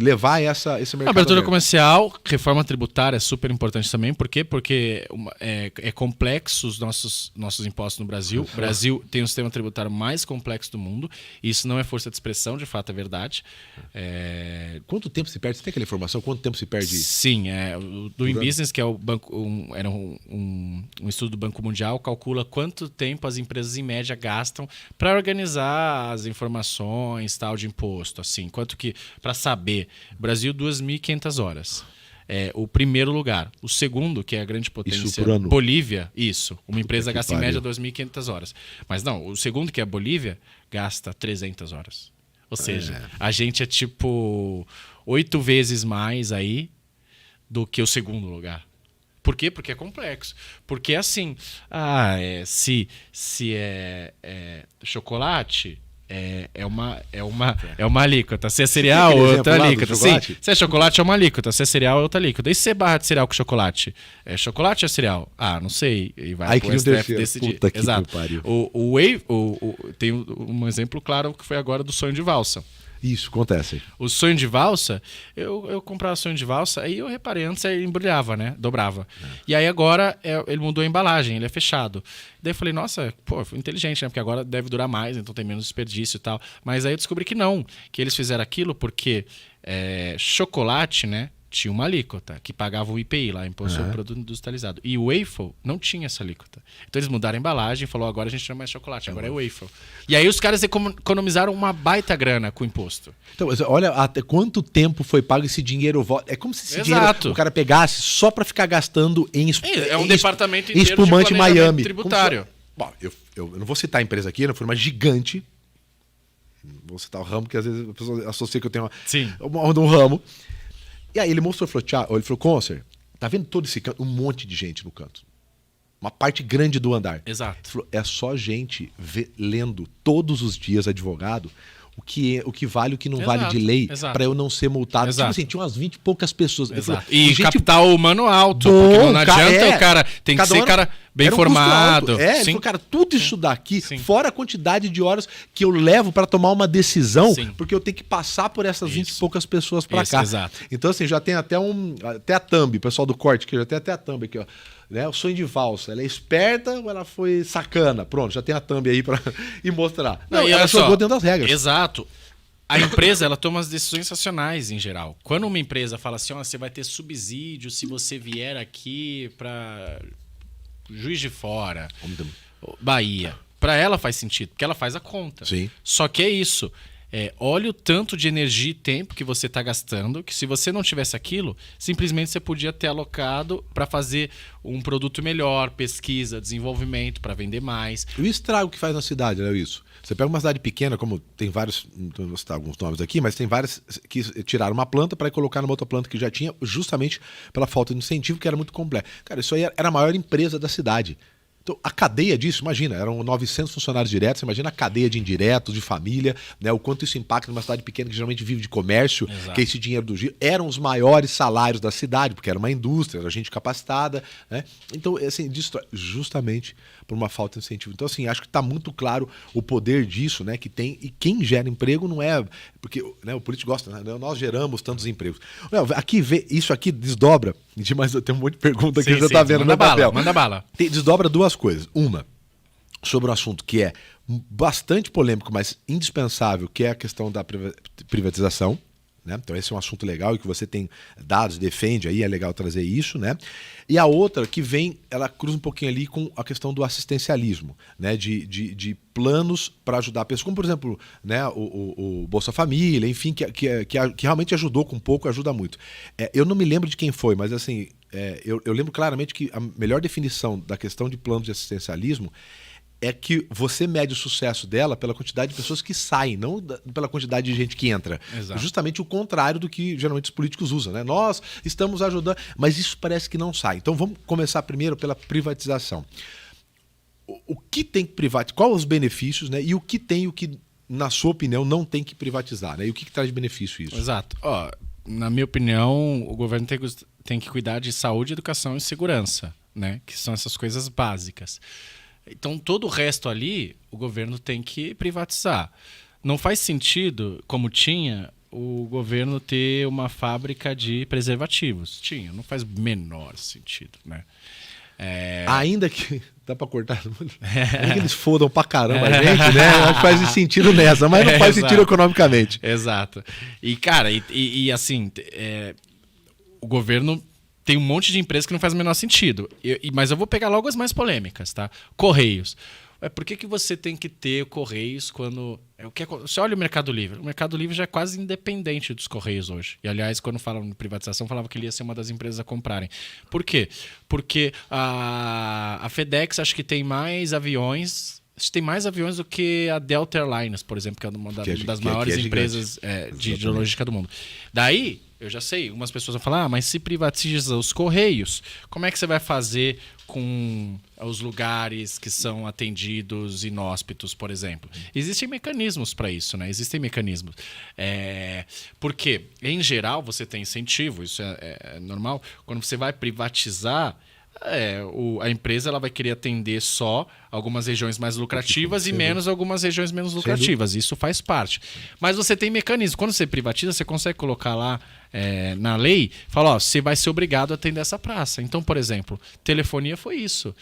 levar esse mercado. Abertura comercial, reforma tributária é super importante também. Por quê? Porque é complexo os nossos impostos no Brasil. O Brasil tem o sistema tributário mais complexo do mundo. Isso não é força de expressão, de fato é verdade. Quanto tempo se perde? Você tem aquela informação? Quanto tempo se perde? Sim, o Doing Business, que é o banco, era um estudo do Banco Mundial, calcula quanto tempo as empresas em média gastam para organizar as informações tal de imposto, assim, quanto que para saber. Brasil, 2.500 horas. O primeiro lugar. O segundo, que é a grande potência, Bolívia, uma empresa gasta em média 2.500 horas. Mas não, o segundo, que é a Bolívia, gasta 300 horas. Ou seja, a gente é tipo 8 vezes mais aí do que o segundo lugar. Por quê? Porque é complexo. Porque assim, se é chocolate... É uma alíquota. Se é cereal, outra alíquota. Sim, se é chocolate, é uma alíquota. Se é cereal, é outra alíquota. E se é barra de cereal com chocolate? É chocolate ou é cereal? Não sei. E vai pro STF decidir. Exato. Tem um exemplo claro que foi agora do sonho de valsa. Isso, acontece. O sonho de valsa, eu comprava sonho de valsa, aí eu reparei, antes ele embrulhava, né? Dobrava. E aí agora ele mudou a embalagem, ele é fechado. Daí eu falei, nossa, foi inteligente, né? Porque agora deve durar mais, então tem menos desperdício e tal. Mas aí eu descobri que não, que eles fizeram aquilo porque chocolate, né? Tinha uma alíquota que pagava o IPI lá, Imposto sobre Produto Industrializado. E o waffle não tinha essa alíquota. Então eles mudaram a embalagem e falou, agora a gente não é mais chocolate, agora é waffle. E aí os caras economizaram uma baita grana com o imposto. Então, olha até quanto tempo foi pago esse dinheiro. É como se esse dinheiro o cara pegasse só para ficar gastando em departamento inteiro espumante de Miami tributário. Bom, eu não vou citar a empresa aqui, foi uma gigante. Vou citar o ramo, que às vezes a pessoa associa que eu tenho um ramo. E aí ele mostrou, ele falou, Concer, tá vendo todo esse canto? Um monte de gente no canto. Uma parte grande do andar. Exato. Ele falou, é só gente lendo todos os dias advogado o que vale e o que não vale de lei para eu não ser multado. Tipo assim, tinha umas 20 e poucas pessoas. Falou, e capital humano alto, porque não adianta o cara, tem que ser cara bem formado. Ele falou, cara, tudo isso daqui, fora a quantidade de horas que eu levo para tomar uma decisão, porque eu tenho que passar por essas 20 e poucas pessoas para cá. Exato. Então assim, já tem até a thumb, pessoal do corte, que já tem até a thumb aqui, ó. Né? O sonho de valsa, ela é esperta ou ela foi sacana? Pronto, já tem a thumb aí para ir mostrar. Não, ela jogou dentro das regras. Exato. A empresa, ela toma as decisões racionais em geral. Quando uma empresa fala assim, você vai ter subsídio se você vier aqui para Juiz de Fora, Bahia. Para ela faz sentido, porque ela faz a conta. Sim. Só que é isso. Olha o tanto de energia e tempo que você está gastando, que se você não tivesse aquilo, simplesmente você podia ter alocado para fazer um produto melhor, pesquisa, desenvolvimento, para vender mais. E o estrago que faz na cidade, né, isso? Você pega uma cidade pequena, como tem vários, não vou citar alguns nomes aqui, mas tem várias que tiraram uma planta para colocar numa outra planta que já tinha, justamente pela falta de incentivo, que era muito complexo. Cara, isso aí era a maior empresa da cidade. Então, a cadeia disso, imagina, eram 900 funcionários diretos, imagina a cadeia de indiretos, de família, né, o quanto isso impacta numa cidade pequena que geralmente vive de comércio, que esse dinheiro do giro, eram os maiores salários da cidade, porque era uma indústria, era gente capacitada, né? Então, assim, justamente por uma falta de incentivo. Então, assim, acho que está muito claro o poder disso, né, que tem, e quem gera emprego não é, porque, né, o político gosta, né, nós geramos tantos empregos. Isso aqui desdobra, mas tem um monte de pergunta que você está vendo no papel. Manda bala. Desdobra duas coisas. Uma, sobre um assunto que é bastante polêmico, mas indispensável, que é a questão da privatização. Né? Então esse é um assunto legal e que você tem dados, defende aí, é legal trazer isso, né? E a outra que ela cruza um pouquinho ali com a questão do assistencialismo, né? De planos para ajudar a pessoa, como por exemplo, né? o Bolsa Família, enfim, que realmente ajudou com pouco, ajuda muito. Eu não me lembro de quem foi, mas assim, eu lembro claramente que a melhor definição da questão de planos de assistencialismo é que você mede o sucesso dela pela quantidade de pessoas que saem, não pela quantidade de gente que entra. Exato. Justamente o contrário do que geralmente os políticos usam, né? Nós estamos ajudando, mas isso parece que não sai. Então vamos começar primeiro pela privatização. O que tem que privatizar? Quais os benefícios, né? E o que tem, o que, na sua opinião, não tem que privatizar, né? E o que traz de benefício isso? Exato. Na minha opinião, o governo tem que cuidar de saúde, educação e segurança, né? Que são essas coisas básicas. Então, todo o resto ali, o governo tem que privatizar. Não faz sentido, como tinha, o governo ter uma fábrica de preservativos. Tinha, não faz menor sentido, né? Ainda que... Dá pra cortar? Ainda que eles fodam pra caramba a gente, né? Acho que faz sentido nessa, mas não faz sentido economicamente. Exato. E, cara, assim, o governo... Tem um monte de empresas que não faz o menor sentido. Mas eu vou pegar logo as mais polêmicas, tá? Correios. Por que você tem que ter Correios quando... Você olha o Mercado Livre. O Mercado Livre já é quase independente dos Correios hoje. E, aliás, quando falam em privatização, falava que ele ia ser uma das empresas a comprarem. Por quê? Porque a FedEx acho que tem mais aviões... Tem mais aviões do que a Delta Airlines, por exemplo, que é uma das maiores empresas de logística do mundo. Daí... Eu já sei, algumas pessoas vão falar, mas se privatiza os Correios, como é que você vai fazer com os lugares que são atendidos inóspitos, por exemplo? Existem mecanismos para isso, né? Existem mecanismos. Porque, em geral, você tem incentivo, isso é normal. Quando você vai privatizar, a empresa ela vai querer atender só algumas regiões mais lucrativas e menos algumas regiões menos lucrativas. Isso faz parte. Mas você tem mecanismos. Quando você privatiza, você consegue colocar lá na lei, fala, você vai ser obrigado a atender essa praça. Então, por exemplo, telefonia foi isso.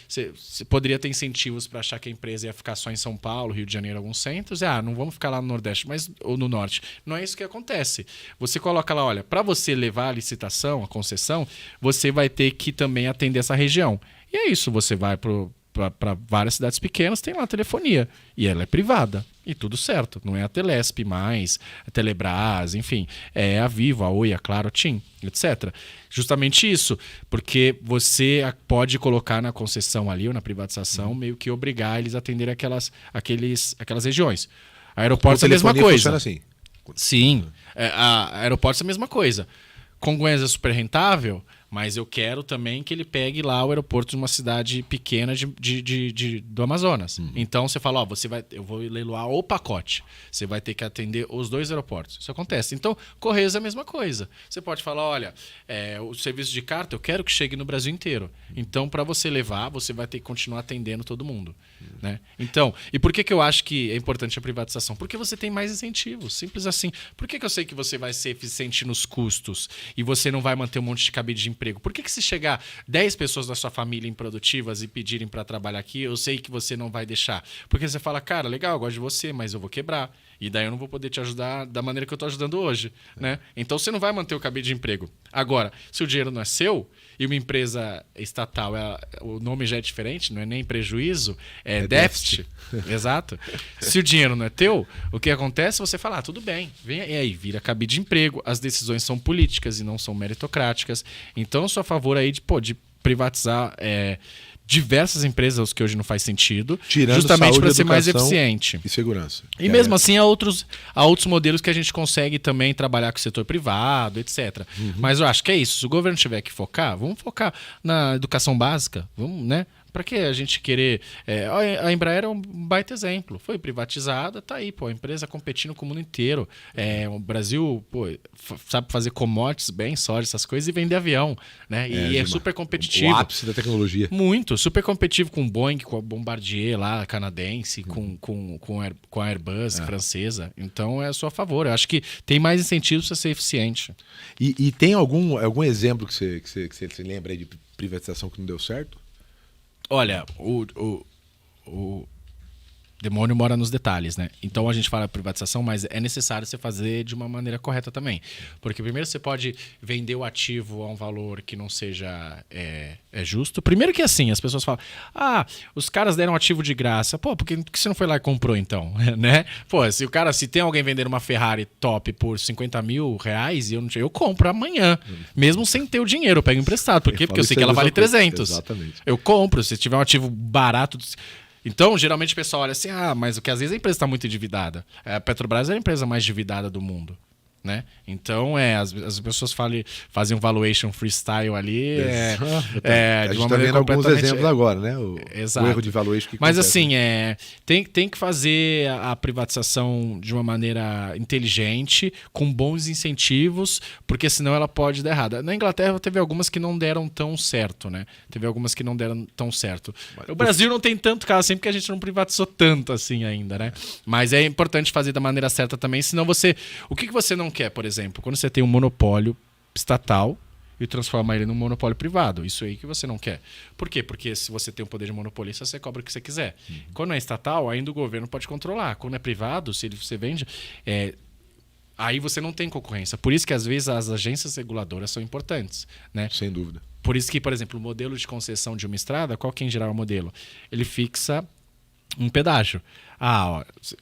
Você poderia ter incentivos para achar que a empresa ia ficar só em São Paulo, Rio de Janeiro, alguns centros. Não vamos ficar lá no Nordeste ou no Norte. Não é isso que acontece. Você coloca lá, olha, para você levar a licitação, a concessão, você vai ter que também atender essa região. E é isso, você vai para várias cidades pequenas, tem lá a telefonia. E ela é privada. E tudo certo. Não é a Telesp mais, a Telebrás, enfim. É a Vivo, a Oi, a Claro, a TIM, etc. Justamente isso. Porque você pode colocar na concessão ali, ou na privatização, meio que obrigar eles a atenderem aquelas regiões. Aeroportos é a mesma coisa. Assim. Sim. Aeroportos é a mesma coisa. Congonhas é super rentável, mas eu quero também que ele pegue lá o aeroporto de uma cidade pequena do Amazonas. Então você fala, eu vou leiloar o pacote. Você vai ter que atender os dois aeroportos. Isso acontece. Então, Correios é a mesma coisa. Você pode falar, olha, o serviço de carta eu quero que chegue no Brasil inteiro. Então, para você levar, você vai ter que continuar atendendo todo mundo. Né? Então, e por que eu acho que é importante a privatização? Porque você tem mais incentivos, simples assim. Por que eu sei que você vai ser eficiente nos custos e você não vai manter um monte de cabide de emprego? Por que se chegar 10 pessoas da sua família improdutivas e pedirem para trabalhar aqui, eu sei que você não vai deixar? Porque você fala, cara, legal, eu gosto de você, mas eu vou quebrar. E daí eu não vou poder te ajudar da maneira que eu estou ajudando hoje. Né? Então você não vai manter o cabide de emprego. Agora, se o dinheiro não é seu e uma empresa estatal, o nome já é diferente, não é nem prejuízo, é déficit. Exato. Se o dinheiro não é teu, o que acontece? Você fala, tudo bem, vem aí, vira cabide de emprego, as decisões são políticas e não são meritocráticas. Então eu sou a favor aí de privatizar diversas empresas, os que hoje não faz sentido, tirando justamente para ser mais educação eficiente. E segurança. E mesmo assim, há outros modelos que a gente consegue também trabalhar com o setor privado, etc. Mas eu acho que é isso. Se o governo tiver que focar, vamos focar na educação básica. Vamos, né? Para que a gente querer... a Embraer é um baita exemplo. Foi privatizada, tá aí, a empresa competindo com o mundo inteiro. O Brasil, sabe fazer commodities bem, soja, essas coisas, e vender avião. Né? E é super competitivo. O ápice da tecnologia. Muito. Super competitivo com o Boeing, com a Bombardier lá, canadense, com a Airbus francesa. Então, eu sou a favor. Eu acho que tem mais incentivos para ser eficiente. E tem algum exemplo que você lembra aí de privatização que não deu certo? Olha, o demônio mora nos detalhes, né? Então a gente fala privatização, mas é necessário você fazer de uma maneira correta também. Porque primeiro você pode vender o ativo a um valor que não seja justo. Primeiro que assim, as pessoas falam, os caras deram ativo de graça. Por que você não foi lá e comprou então? Né? Se tem alguém vendendo uma Ferrari top por 50 mil reais, eu compro amanhã. Mesmo sem ter o dinheiro, eu pego emprestado. Por quê? Porque eu sei que ela vale 300. Exatamente. Eu compro. Se tiver um ativo barato... Então, geralmente o pessoal olha assim, mas o que às vezes a empresa está muito endividada. A Petrobras é a empresa mais endividada do mundo. Né? Então, as pessoas fazem um valuation freestyle ali. A gente está vendo alguns exemplos agora, né? O erro de valuation que Mas acontece. assim, tem que fazer a privatização de uma maneira inteligente, com bons incentivos, porque senão ela pode dar errada. Na Inglaterra teve algumas que não deram tão certo, né? O Brasil não tem tanto caso assim, porque a gente não privatizou tanto assim ainda, né? Mas é importante fazer da maneira certa também, senão o que você não quer, por exemplo, quando você tem um monopólio estatal e transforma ele num monopólio privado. Isso aí que você não quer. Por quê? Porque se você tem um poder de monopolista, você cobra o que você quiser. Quando é estatal, ainda o governo pode controlar. Quando é privado, se você vende, aí você não tem concorrência. Por isso que, às vezes, as agências reguladoras são importantes. Né? Sem dúvida. Por isso que, por exemplo, o modelo de concessão de uma estrada, qual que é em geral o modelo? Ele fixa um pedágio.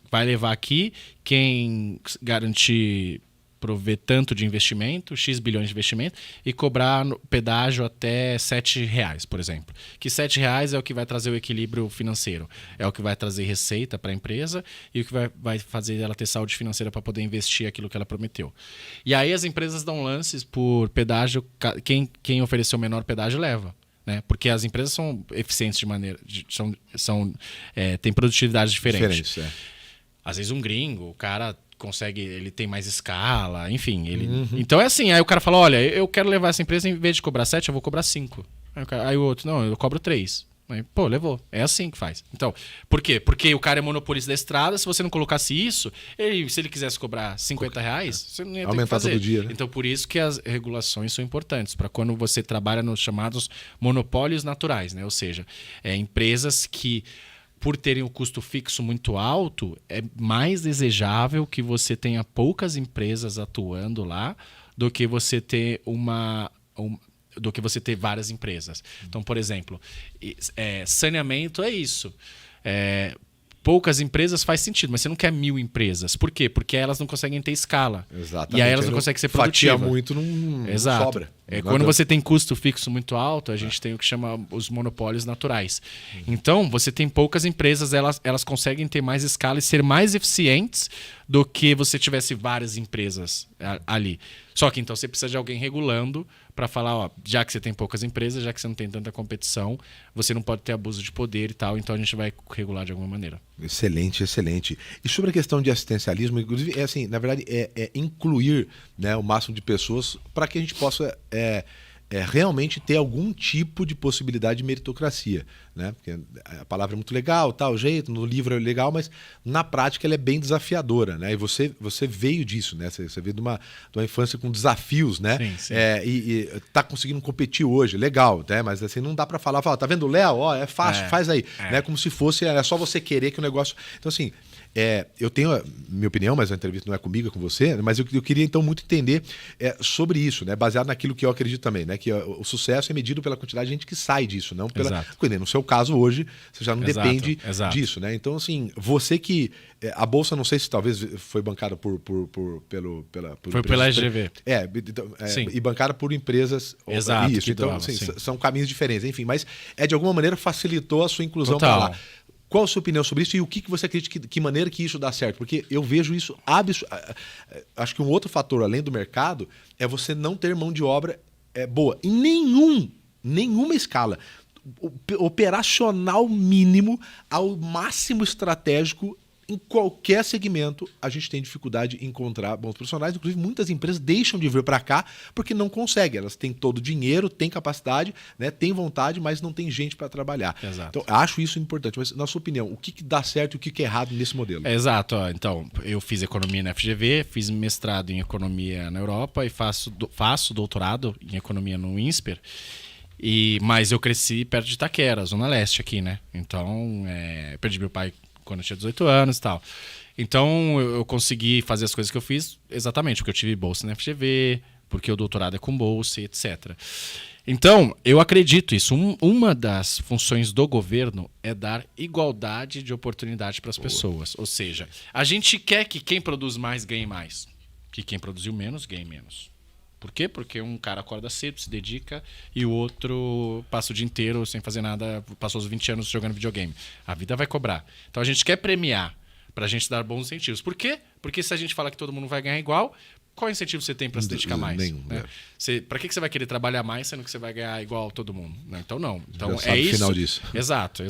Vai levar aqui quem garantir prover tanto de investimento, X bilhões de investimento, e cobrar pedágio até R$7, por exemplo. Que R$7 é o que vai trazer o equilíbrio financeiro, é o que vai trazer receita para a empresa e o que vai fazer ela ter saúde financeira para poder investir aquilo que ela prometeu. E aí as empresas dão lances por pedágio, quem ofereceu o menor pedágio leva. Né? Porque as empresas são eficientes de maneira... têm produtividade diferente. Às vezes um gringo, o cara consegue, ele tem mais escala, enfim. Então é assim, aí o cara fala, olha, eu quero levar essa empresa, em vez de cobrar 7, eu vou cobrar 5. Aí o outro, não, eu cobro 3. Aí, pô, levou. É assim que faz. Então, por quê? Porque o cara é monopolista da estrada, se você não colocasse isso, se ele quisesse cobrar R$50, você não ia ter que fazer. Todo dia, né? Então, por isso que as regulações são importantes, para quando você trabalha nos chamados monopólios naturais, né? Ou seja, empresas que, por terem o custo fixo muito alto, é mais desejável que você tenha poucas empresas atuando lá do que você ter várias empresas. Então, por exemplo, saneamento é isso. Poucas empresas faz sentido, mas você não quer 1000 empresas. Por quê? Porque elas não conseguem ter escala. Exatamente. E aí elas não conseguem ser produtivas. Fatia muito, não sobra. Quando você tem custo fixo muito alto, a gente tem o que chama os monopólios naturais. Então, você tem poucas empresas, elas conseguem ter mais escala e ser mais eficientes do que você tivesse várias empresas ali. Só que então você precisa de alguém regulando para falar, já que você tem poucas empresas, já que você não tem tanta competição, você não pode ter abuso de poder e tal, então a gente vai regular de alguma maneira. Excelente, excelente. E sobre a questão de assistencialismo, inclusive, na verdade, incluir, né, o máximo de pessoas para que a gente possa realmente ter algum tipo de possibilidade de meritocracia, né? Porque a palavra é muito legal, tal jeito, no livro é legal, mas na prática ela é bem desafiadora, né? E você veio disso, né? Você veio de uma infância com desafios, né? Sim. E tá conseguindo competir hoje, legal, né? Mas assim não dá para falar, tá vendo o Léo? É fácil, faz aí, né? Como se fosse só você querer que o negócio. Então assim, eu tenho a minha opinião, mas a entrevista não é comigo, é com você, mas eu queria então muito entender sobre isso, né? Baseado naquilo que eu acredito também, né? Que o sucesso é medido pela quantidade de gente que sai disso, não pela... No seu caso hoje, você já não depende disso, né? Então assim, você que... a Bolsa, não sei se talvez foi bancada foi pela SGV. E bancada por empresas... Exato. Isso, então assim, são caminhos diferentes, enfim, mas de alguma maneira facilitou a sua inclusão para lá. Qual a sua opinião sobre isso e o que você acredita que maneira que isso dá certo? Porque eu vejo isso acho que um outro fator além do mercado é você não ter mão de obra boa. Em nenhuma escala. Operacional mínimo ao máximo estratégico, em qualquer segmento, a gente tem dificuldade em encontrar bons profissionais. Inclusive, muitas empresas deixam de vir para cá porque não conseguem. Elas têm todo o dinheiro, têm capacidade, né, têm vontade, mas não tem gente para trabalhar. Exato. Então, acho isso importante. Mas, na sua opinião, o que dá certo e o que é errado nesse modelo? Exato. Então, eu fiz economia na FGV, fiz mestrado em economia na Europa e faço doutorado em economia no INSPER. Mas eu cresci perto de Itaquera, Zona Leste aqui, né? Então, perdi meu pai quando eu tinha 18 anos e tal. Então, eu consegui fazer as coisas que eu fiz exatamente porque eu tive bolsa na FGV, porque o doutorado é com bolsa, etc. Então, eu acredito isso. Uma das funções do governo é dar igualdade de oportunidade para as pessoas. Ou seja, a gente quer que quem produz mais ganhe mais. Que quem produziu menos ganhe menos. Por quê? Porque um cara acorda cedo, se dedica, e o outro passa o dia inteiro sem fazer nada, passou os 20 anos jogando videogame. A vida vai cobrar. Então a gente quer premiar pra gente dar bons incentivos. Por quê? Porque se a gente fala que todo mundo vai ganhar igual, qual incentivo você tem para se dedicar mais? Nenhum. Né? Para que você vai querer trabalhar mais sendo que você vai ganhar igual todo mundo? Então não. Então já sabe isso. O final disso. Exato.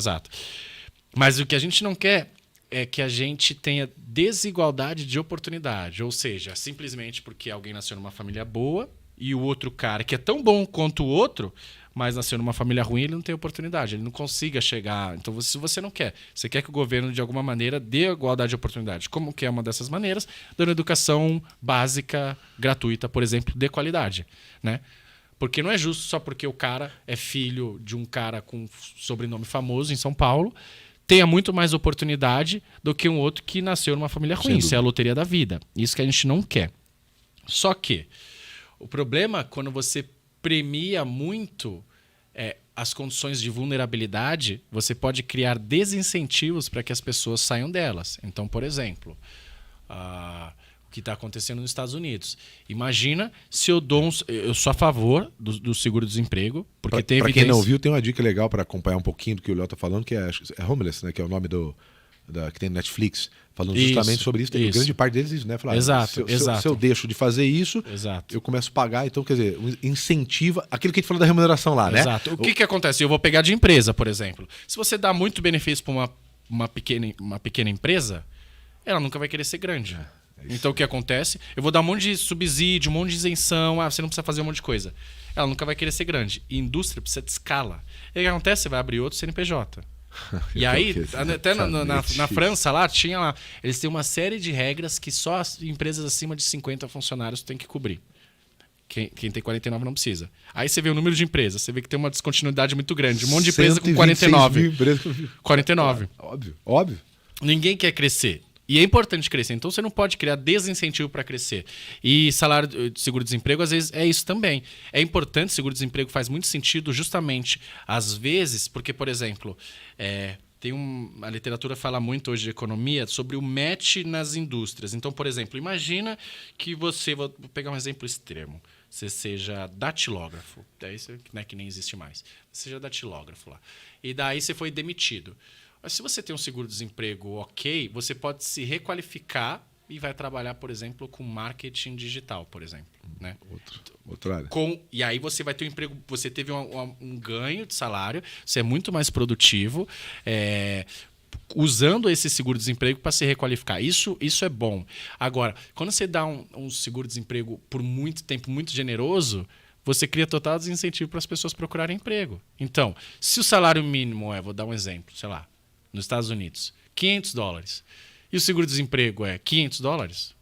Mas o que a gente não quer é que a gente tenha desigualdade de oportunidade. Ou seja, simplesmente porque alguém nasceu numa família boa e o outro cara, que é tão bom quanto o outro, mas nasceu numa família ruim, ele não tem oportunidade, ele não consiga chegar. Então, se você não quer, você quer que o governo, de alguma maneira, dê igualdade de oportunidade. Como que é uma dessas maneiras? Dando educação básica, gratuita, por exemplo, de qualidade. Né? Porque não é justo só porque o cara é filho de um cara com sobrenome famoso em São Paulo, tenha muito mais oportunidade do que um outro que nasceu numa família ruim. Isso é a loteria da vida. Isso que a gente não quer. Só que o problema, quando você premia muito as condições de vulnerabilidade, você pode criar desincentivos para que as pessoas saiam delas. Então, por exemplo, o que está acontecendo nos Estados Unidos. Imagina se eu dou eu sou a favor do seguro-desemprego, porque tem evidência... Para quem não viu, tem uma dica legal para acompanhar um pouquinho do que o Léo está falando, que é Homeless, né, que é o nome que tem no Netflix, falando justamente sobre isso. Tem grande parte deles isso, né? Falar, exato. Se eu deixo de fazer isso, eu começo a pagar. Então, quer dizer, incentiva aquilo que a gente falou da remuneração lá, né? Exato. O que acontece? Eu vou pegar de empresa, por exemplo. Se você dá muito benefício para uma pequena empresa, ela nunca vai querer ser grande. Então, o que acontece? Eu vou dar um monte de subsídio, um monte de isenção. Você não precisa fazer um monte de coisa. Ela nunca vai querer ser grande. E indústria precisa de escala. E o que acontece? Você vai abrir outro CNPJ. E aí, até na França lá, eles têm uma série de regras que só as empresas acima de 50 funcionários têm que cobrir. Quem tem 49 não precisa. Aí você vê o número de empresas, você vê que tem uma descontinuidade muito grande. Um monte de empresa com 49. 49. Óbvio. Ninguém quer crescer. E é importante crescer. Então você não pode criar desincentivo para crescer. E salário de seguro-desemprego, às vezes, é isso também. É importante, seguro-desemprego faz muito sentido justamente, às vezes, porque, por exemplo, a literatura fala muito hoje de economia sobre o match nas indústrias. Então, por exemplo, imagina que você, vou pegar um exemplo extremo, você seja datilógrafo, daí você, né, que nem existe mais, você seja datilógrafo lá. E daí você foi demitido. Mas se você tem um seguro-desemprego ok, você pode se requalificar e vai trabalhar, por exemplo, com marketing digital, por exemplo. Né? Outra área. E aí você vai ter um emprego, você teve um ganho de salário, você é muito mais produtivo, usando esse seguro-desemprego para se requalificar. Isso é bom. Agora, quando você dá um seguro-desemprego por muito tempo, muito generoso, você cria total desincentivo para as pessoas procurarem emprego. Então, se o salário mínimo vou dar um exemplo, sei lá, nos Estados Unidos, $500, e o seguro-desemprego é $500,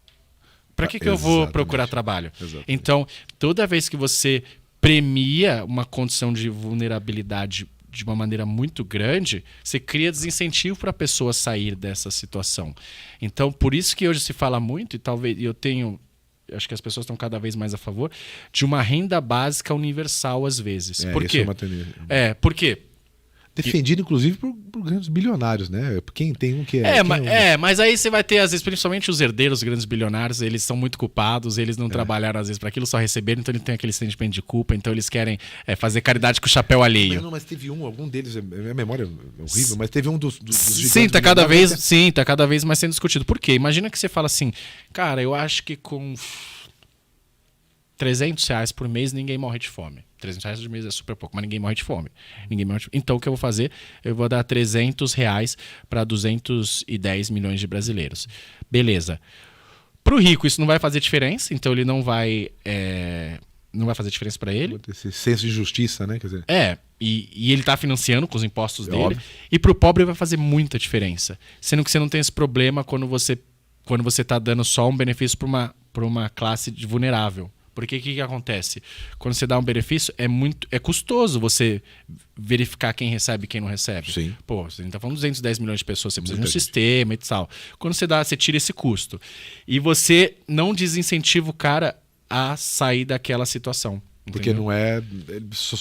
para que eu vou procurar trabalho? Exatamente. Então, toda vez que você premia uma condição de vulnerabilidade de uma maneira muito grande, você cria desincentivo para a pessoa sair dessa situação. Então, por isso que hoje se fala muito, e talvez acho que as pessoas estão cada vez mais a favor, de uma renda básica universal às vezes. Por quê? Por quê? Defendido, inclusive, por grandes bilionários, né? Quem tem um que mas aí você vai ter, às vezes, principalmente os herdeiros, os grandes bilionários, eles são muito culpados, eles não trabalharam, às vezes, para aquilo, só receberam, então eles têm aquele sentimento de culpa, então eles querem fazer caridade com o chapéu alheio. Mas teve algum deles, a minha memória é horrível, mas teve um dos sim, tá cada vez mais sendo discutido. Por quê? Imagina que você fala assim, cara, eu acho que com R$300 por mês ninguém morre de fome. R$300 por mês é super pouco, mas ninguém morre de fome. Então o que eu vou fazer? Eu vou dar R$300 para 210 milhões de brasileiros. Beleza. Para o rico isso não vai fazer diferença, então ele não vai fazer diferença para ele. Esse senso de justiça, né? Quer dizer... E ele está financiando com os impostos dele. Óbvio. E para o pobre vai fazer muita diferença. Sendo que você não tem esse problema quando você está dando só um benefício para uma classe vulnerável. Porque o que acontece? Quando você dá um benefício, é custoso você verificar quem recebe e quem não recebe. Sim. Pô, você está falando de 210 milhões de pessoas, você precisa de um sistema e tal. Quando você tira esse custo. E você não desincentiva o cara a sair daquela situação. Porque entendeu? não é...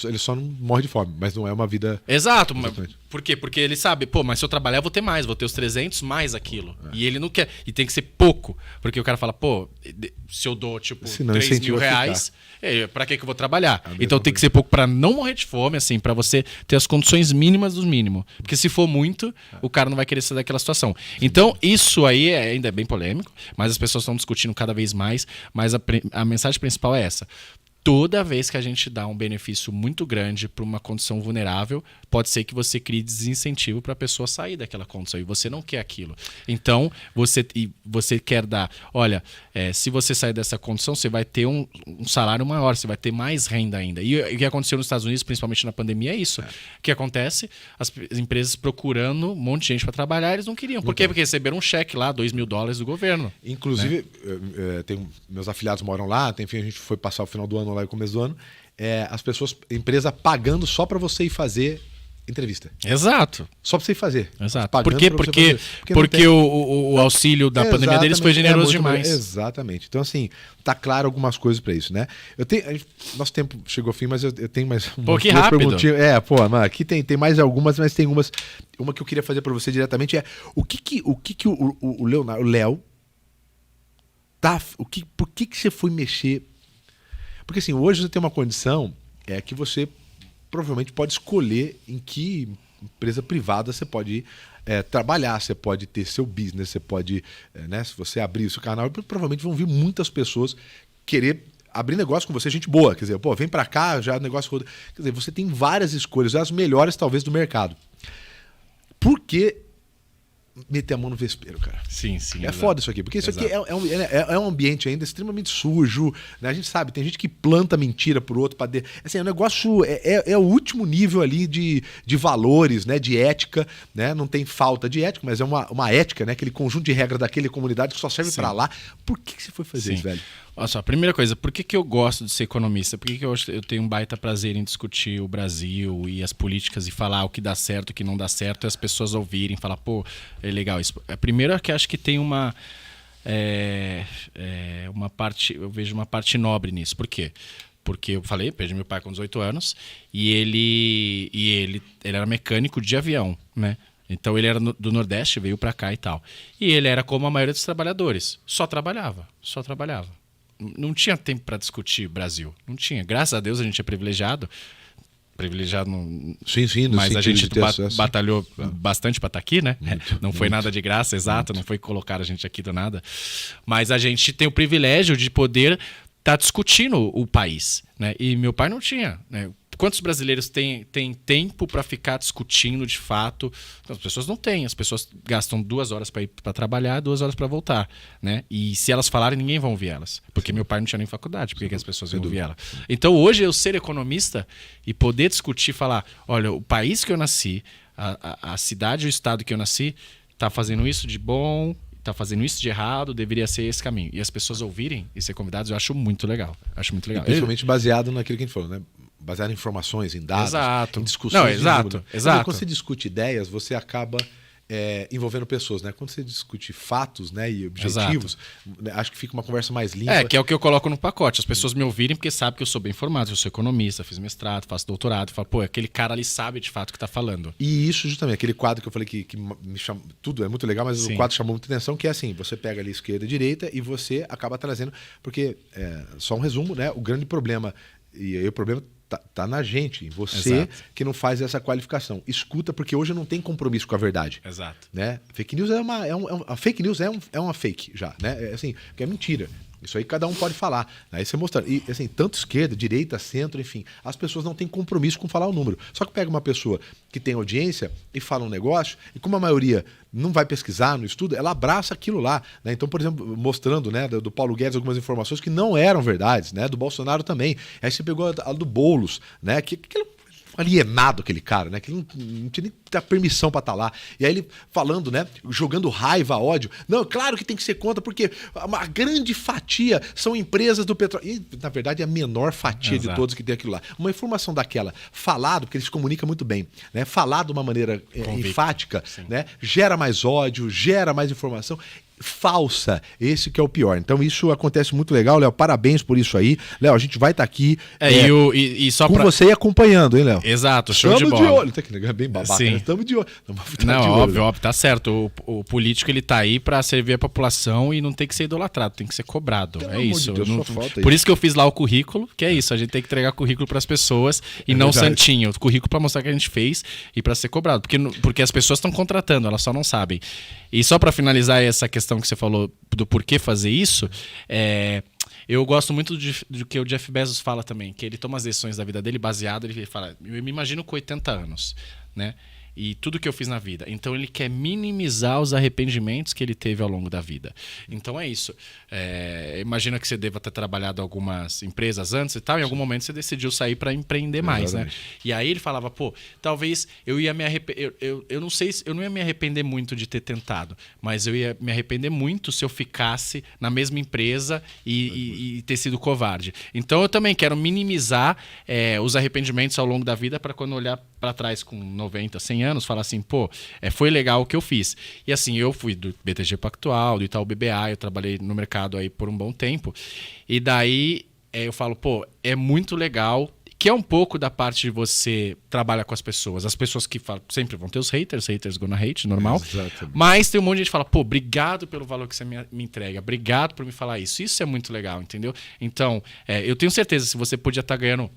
Ele só não morre de fome, mas não é uma vida... Exato. Mas Exatamente. por quê? Porque ele sabe, pô, mas se eu trabalhar eu vou ter mais, vou ter os 300 mais aquilo. E ele não quer. E tem que ser pouco. Porque o cara fala, pô, se eu dou, tipo, Senão 3 incentiva mil a ficar. reais, pra que eu vou trabalhar? A mesma Então tem que ser pouco pra não morrer de fome, assim, pra você ter as condições mínimas do mínimo. Porque se for muito, o cara não vai querer sair daquela situação. Então, isso aí ainda é bem polêmico, mas as pessoas estão discutindo cada vez mais. Mas a mensagem principal é essa. Toda vez que a gente dá um benefício muito grande para uma condição vulnerável, pode ser que você crie desincentivo para a pessoa sair daquela condição. E você não quer aquilo. Então, você quer dar... Olha, se você sair dessa condição, você vai ter um salário maior, você vai ter mais renda ainda. E o que aconteceu nos Estados Unidos, principalmente na pandemia, é isso. O que acontece? As empresas procurando um monte de gente para trabalhar, eles não queriam. Por quê? Porque receberam um cheque lá, $2 mil do governo. Inclusive, meus afiliados moram lá, enfim, a gente foi passar o final do ano lá e o começo do ano. As pessoas, empresa pagando só para você ir fazer entrevista. Exato. Só para você ir fazer. Exato. Pagando Por quê? pra você fazer. Porque não tem- o auxílio da pandemia deles foi generoso muito demais. melhor. Exatamente. Então, assim, tá claro algumas coisas para isso, né? Nosso tempo chegou ao fim, mas eu tenho mais umas que duas rápido. perguntinhas. Mano, aqui tem mais algumas, mas tem umas. Uma que eu queria fazer para você diretamente é o que o Leonardo, o Léo, por que você foi mexer? Porque assim, hoje você tem uma condição que você provavelmente pode escolher em que empresa privada você pode trabalhar, você pode ter seu business, você pode, se você abrir o seu canal, provavelmente vão vir muitas pessoas querer abrir negócio com você, gente boa, quer dizer, pô, vem pra cá, já o negócio roda. Quer dizer, você tem várias escolhas, as melhores talvez do mercado. Por que meter a mão no vespeiro, cara? Sim. É Exato. foda isso aqui, porque isso Exato. aqui é um ambiente ainda extremamente sujo, né? A gente sabe, tem gente que planta mentira pro outro, assim, é um negócio, é o último nível ali de valores, né? De ética, né? Não tem falta de ética, mas é uma ética, né? Aquele conjunto de regras daquele comunidade que só serve pra lá. Por que você foi fazer isso, velho? Olha só, primeira coisa, por que eu gosto de ser economista? Por que eu tenho um baita prazer em discutir o Brasil e as políticas e falar o que dá certo, o que não dá certo, e as pessoas ouvirem, falar, pô, é legal isso. Primeiro é que acho que tem uma parte, eu vejo uma parte nobre nisso. Por quê? Porque eu falei, perdi meu pai com 18 anos e ele era mecânico de avião, né? Então ele era do Nordeste, veio pra cá e tal. E ele era como a maioria dos trabalhadores, só trabalhava. Não tinha tempo para discutir Brasil. Não tinha. Graças a Deus a gente é privilegiado. Privilegiado, Sim, mas a gente acesso. batalhou bastante para estar aqui, né? Não foi nada de graça, exato. Não foi colocar a gente aqui do nada. Mas a gente tem o privilégio de poder estar discutindo o país, né? E meu pai não tinha, né? Quantos brasileiros têm tempo para ficar discutindo de fato? As pessoas não têm. As pessoas gastam 2 horas para ir para trabalhar, 2 horas para voltar, né? E se elas falarem, ninguém vai ouvir elas. Porque meu pai não tinha nem faculdade. Por que as pessoas iam ouvir ela? Então, hoje, eu ser economista e poder discutir, falar, olha, o país que eu nasci, a cidade, o estado que eu nasci, está fazendo isso de bom, está fazendo isso de errado, deveria ser esse caminho. E as pessoas ouvirem e ser convidadas, eu acho muito legal. E principalmente baseado naquilo que a gente falou, né? Baseado em informações, em dados, exato. em discussões. Não, exato. Quando você discute ideias, você acaba envolvendo pessoas, né? Quando você discute fatos, né, e objetivos, acho que fica uma conversa mais limpa. Que é o que eu coloco no pacote. As pessoas me ouvirem porque sabem que eu sou bem informado, eu sou economista, fiz mestrado, faço doutorado, falo, pô, aquele cara ali sabe de fato o que tá falando. E isso justamente, aquele quadro que eu falei que me chama, tudo é muito legal, mas o quadro chamou muita atenção, que é assim, você pega ali esquerda e direita e você acaba trazendo, porque, só um resumo, né, o grande problema, e aí o problema tá na gente, em você. Exato. Que não faz essa qualificação. Escuta, porque hoje não tem compromisso com a verdade. Exato. Né? Fake news a fake news é uma fake já, né? Assim, que é mentira. Isso aí cada um pode falar. Aí você mostra. E assim, tanto esquerda, direita, centro, enfim, as pessoas não têm compromisso com falar o número. Só que pega uma pessoa que tem audiência e fala um negócio, e como a maioria não vai pesquisar no estudo, ela abraça aquilo lá. Né? Então, por exemplo, mostrando, né, do Paulo Guedes algumas informações que não eram verdades, né? Do Bolsonaro também. Aí você pegou a do Boulos, né? Que alienado aquele cara, né? Que não tinha nem permissão para estar lá. E aí ele falando, né? Jogando raiva, ódio. Não, claro que tem que ser contra, porque uma grande fatia são empresas do petróleo. E, na verdade, é a menor fatia Exato. De todos que tem aquilo lá. Uma informação daquela, falado, porque ele se comunica muito bem, né? Falado de uma maneira enfática, né? Gera mais ódio, gera mais informação. falsa. Esse que é o pior. Então isso acontece muito legal, Léo. Parabéns por isso aí. Léo, a gente vai estar aqui só com você e acompanhando, hein, Léo? Exato, show de bola. Estamos de olho. Tá aqui, bem babaca. Estamos de olho. Não, óbvio, tá certo. O político, ele tá aí pra servir a população e não tem que ser idolatrado, tem que ser cobrado. É isso. Por isso que eu fiz lá o currículo, que é isso. A gente tem que entregar currículo pras pessoas e não santinho. O currículo pra mostrar que a gente fez e pra ser cobrado. Porque as pessoas estão contratando, elas só não sabem. E só pra finalizar essa questão que você falou do porquê fazer isso, eu gosto muito do que o Jeff Bezos fala também, que ele toma as decisões da vida dele baseado, ele fala, eu me imagino com 80 anos, né? E tudo que eu fiz na vida. Então ele quer minimizar os arrependimentos que ele teve ao longo da vida. Então é isso. Imagina que você deva ter trabalhado em algumas empresas antes e tal, em algum momento você decidiu sair para empreender mais, né? E aí ele falava, talvez eu ia me arrepender. Eu não sei, eu não ia me arrepender muito de ter tentado, mas eu ia me arrepender muito se eu ficasse na mesma empresa e ter sido covarde. Então eu também quero minimizar os arrependimentos ao longo da vida para quando olhar para trás com 90, 100 anos, falar assim, foi legal o que eu fiz. E assim, eu fui do BTG Pactual, do Itaú BBA, eu trabalhei no mercado aí por um bom tempo. E daí eu falo, é muito legal, que é um pouco da parte de você trabalhar com as pessoas. As pessoas que falam, sempre vão ter os haters gonna hate, normal. Exatamente. Mas tem um monte de gente que fala, obrigado pelo valor que você me entrega, obrigado por me falar isso. Isso é muito legal, entendeu? Então, eu tenho certeza, se você podia estar ganhando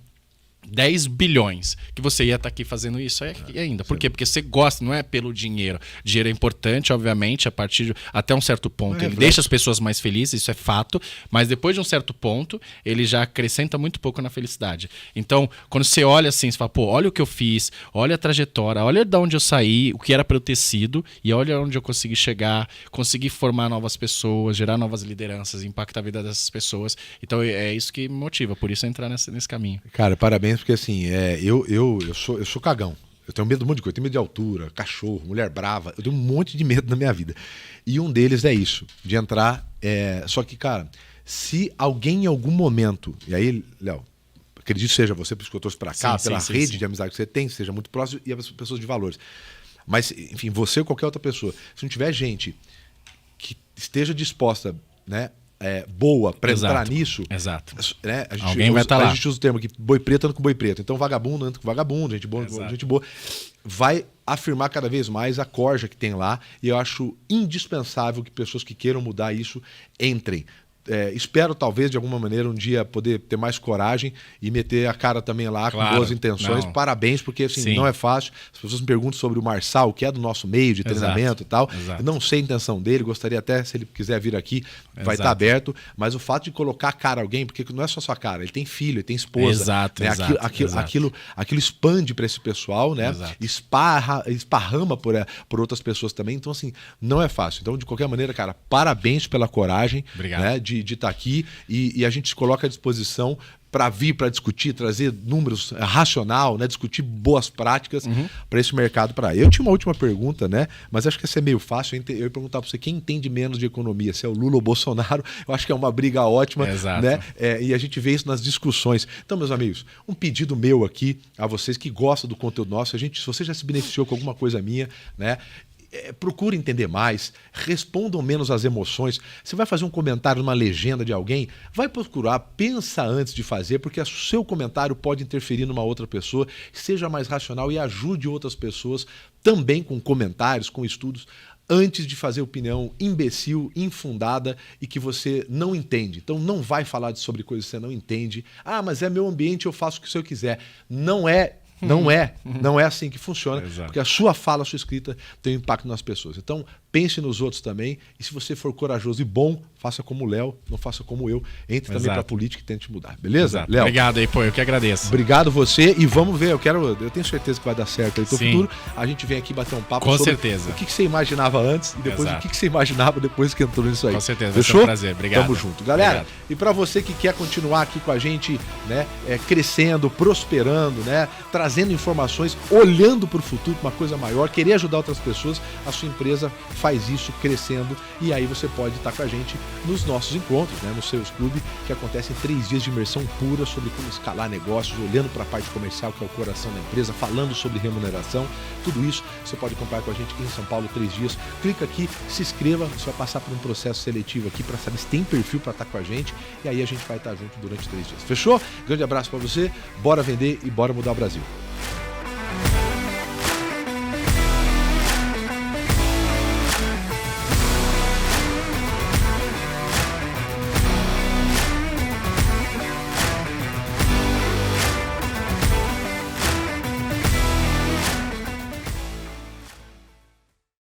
10 bilhões, que você ia estar aqui fazendo isso ainda. Por quê? Porque você gosta, não é pelo dinheiro. Dinheiro é importante, obviamente, até um certo ponto. Ele deixa as pessoas mais felizes, isso é fato, mas depois de um certo ponto, ele já acrescenta muito pouco na felicidade. Então, quando você olha assim, você fala, olha o que eu fiz, olha a trajetória, olha de onde eu saí, o que era para eu ter sido, e olha onde eu consegui chegar, consegui formar novas pessoas, gerar novas lideranças, impactar a vida dessas pessoas. Então, é isso que me motiva, por isso entrar nesse caminho. Cara, parabéns. Porque assim, eu sou cagão. Eu tenho medo de um monte de coisa. Eu tenho medo de altura, cachorro, mulher brava. Eu tenho um monte de medo na minha vida. E um deles é isso, de entrar. Só que, cara, se alguém em algum momento, e aí, Léo, acredito que seja você, por isso que eu trouxe pra cá, pela rede de amizade que você tem, seja muito próximo, e as pessoas de valores. Mas, enfim, você ou qualquer outra pessoa, se não tiver gente que esteja disposta, né? Boa para entrar nisso. Exato. Né? Alguém vai estar lá. A gente usa o termo aqui, boi preto anda com boi preto. Então vagabundo anda com vagabundo, gente boa, gente boa. Vai afirmar cada vez mais a corja que tem lá. E eu acho indispensável que pessoas que queiram mudar isso entrem. Espero, talvez, de alguma maneira, um dia poder ter mais coragem e meter a cara também lá, claro, com boas intenções. Não. Parabéns, porque assim, não é fácil. As pessoas me perguntam sobre o Marçal, que é do nosso meio de treinamento e tal. Eu não sei a intenção dele, gostaria até, se ele quiser vir aqui, vai estar aberto. Mas o fato de colocar a cara a alguém, porque não é só sua cara, ele tem filho, ele tem esposa. Né? Aquilo expande para esse pessoal, né? Esparrama por outras pessoas também. Então, assim, não é fácil. Então, de qualquer maneira, cara, parabéns pela coragem. Obrigado. Né? De estar aqui e a gente se coloca à disposição para vir, para discutir, trazer números racional, né? Discutir boas práticas para esse mercado. Eu tinha uma última pergunta, né? Mas acho que essa é meio fácil. Eu ia perguntar para você, quem entende menos de economia? Se é o Lula ou o Bolsonaro? Eu acho que é uma briga ótima. Exato. Né? E a gente vê isso nas discussões. Então, meus amigos, um pedido meu aqui a vocês que gostam do conteúdo nosso. Se você já se beneficiou com alguma coisa minha, né? Procure entender mais, respondam menos às emoções. Você vai fazer um comentário numa legenda de alguém, vai procurar, pensa antes de fazer, porque o seu comentário pode interferir numa outra pessoa, seja mais racional e ajude outras pessoas também com comentários, com estudos, antes de fazer opinião imbecil, infundada e que você não entende. Então não vai falar sobre coisas que você não entende. Mas é meu ambiente, eu faço o que eu quiser. Não é assim que funciona, porque a sua fala, a sua escrita tem um impacto nas pessoas. Então, pense nos outros também, e se você for corajoso e bom, faça como o Léo, não faça como eu. Entre também para a política e tente mudar, beleza, Léo? Obrigado aí, eu que agradeço. Obrigado você, e vamos ver, eu tenho certeza que vai dar certo aí no futuro. A gente vem aqui bater um papo com sobre certeza. O que você imaginava antes e depois o que você imaginava depois que entrou nisso aí. Com certeza, fechou? Vai ser um prazer, obrigado. Tamo junto. Galera, e para você que quer continuar aqui com a gente, né, crescendo, prosperando, né, trazendo informações, olhando para o futuro, uma coisa maior, querer ajudar outras pessoas, a sua empresa faz isso crescendo e aí você pode estar com a gente nos nossos encontros, né, no Sales Club, que acontecem 3 dias de imersão pura sobre como escalar negócios, olhando para a parte comercial, que é o coração da empresa, falando sobre remuneração, tudo isso você pode acompanhar com a gente aqui em São Paulo 3 dias. Clica aqui, se inscreva, você vai passar por um processo seletivo aqui para saber se tem perfil para estar com a gente e aí a gente vai estar junto durante 3 dias. Fechou? Grande abraço para você, bora vender e bora mudar o Brasil.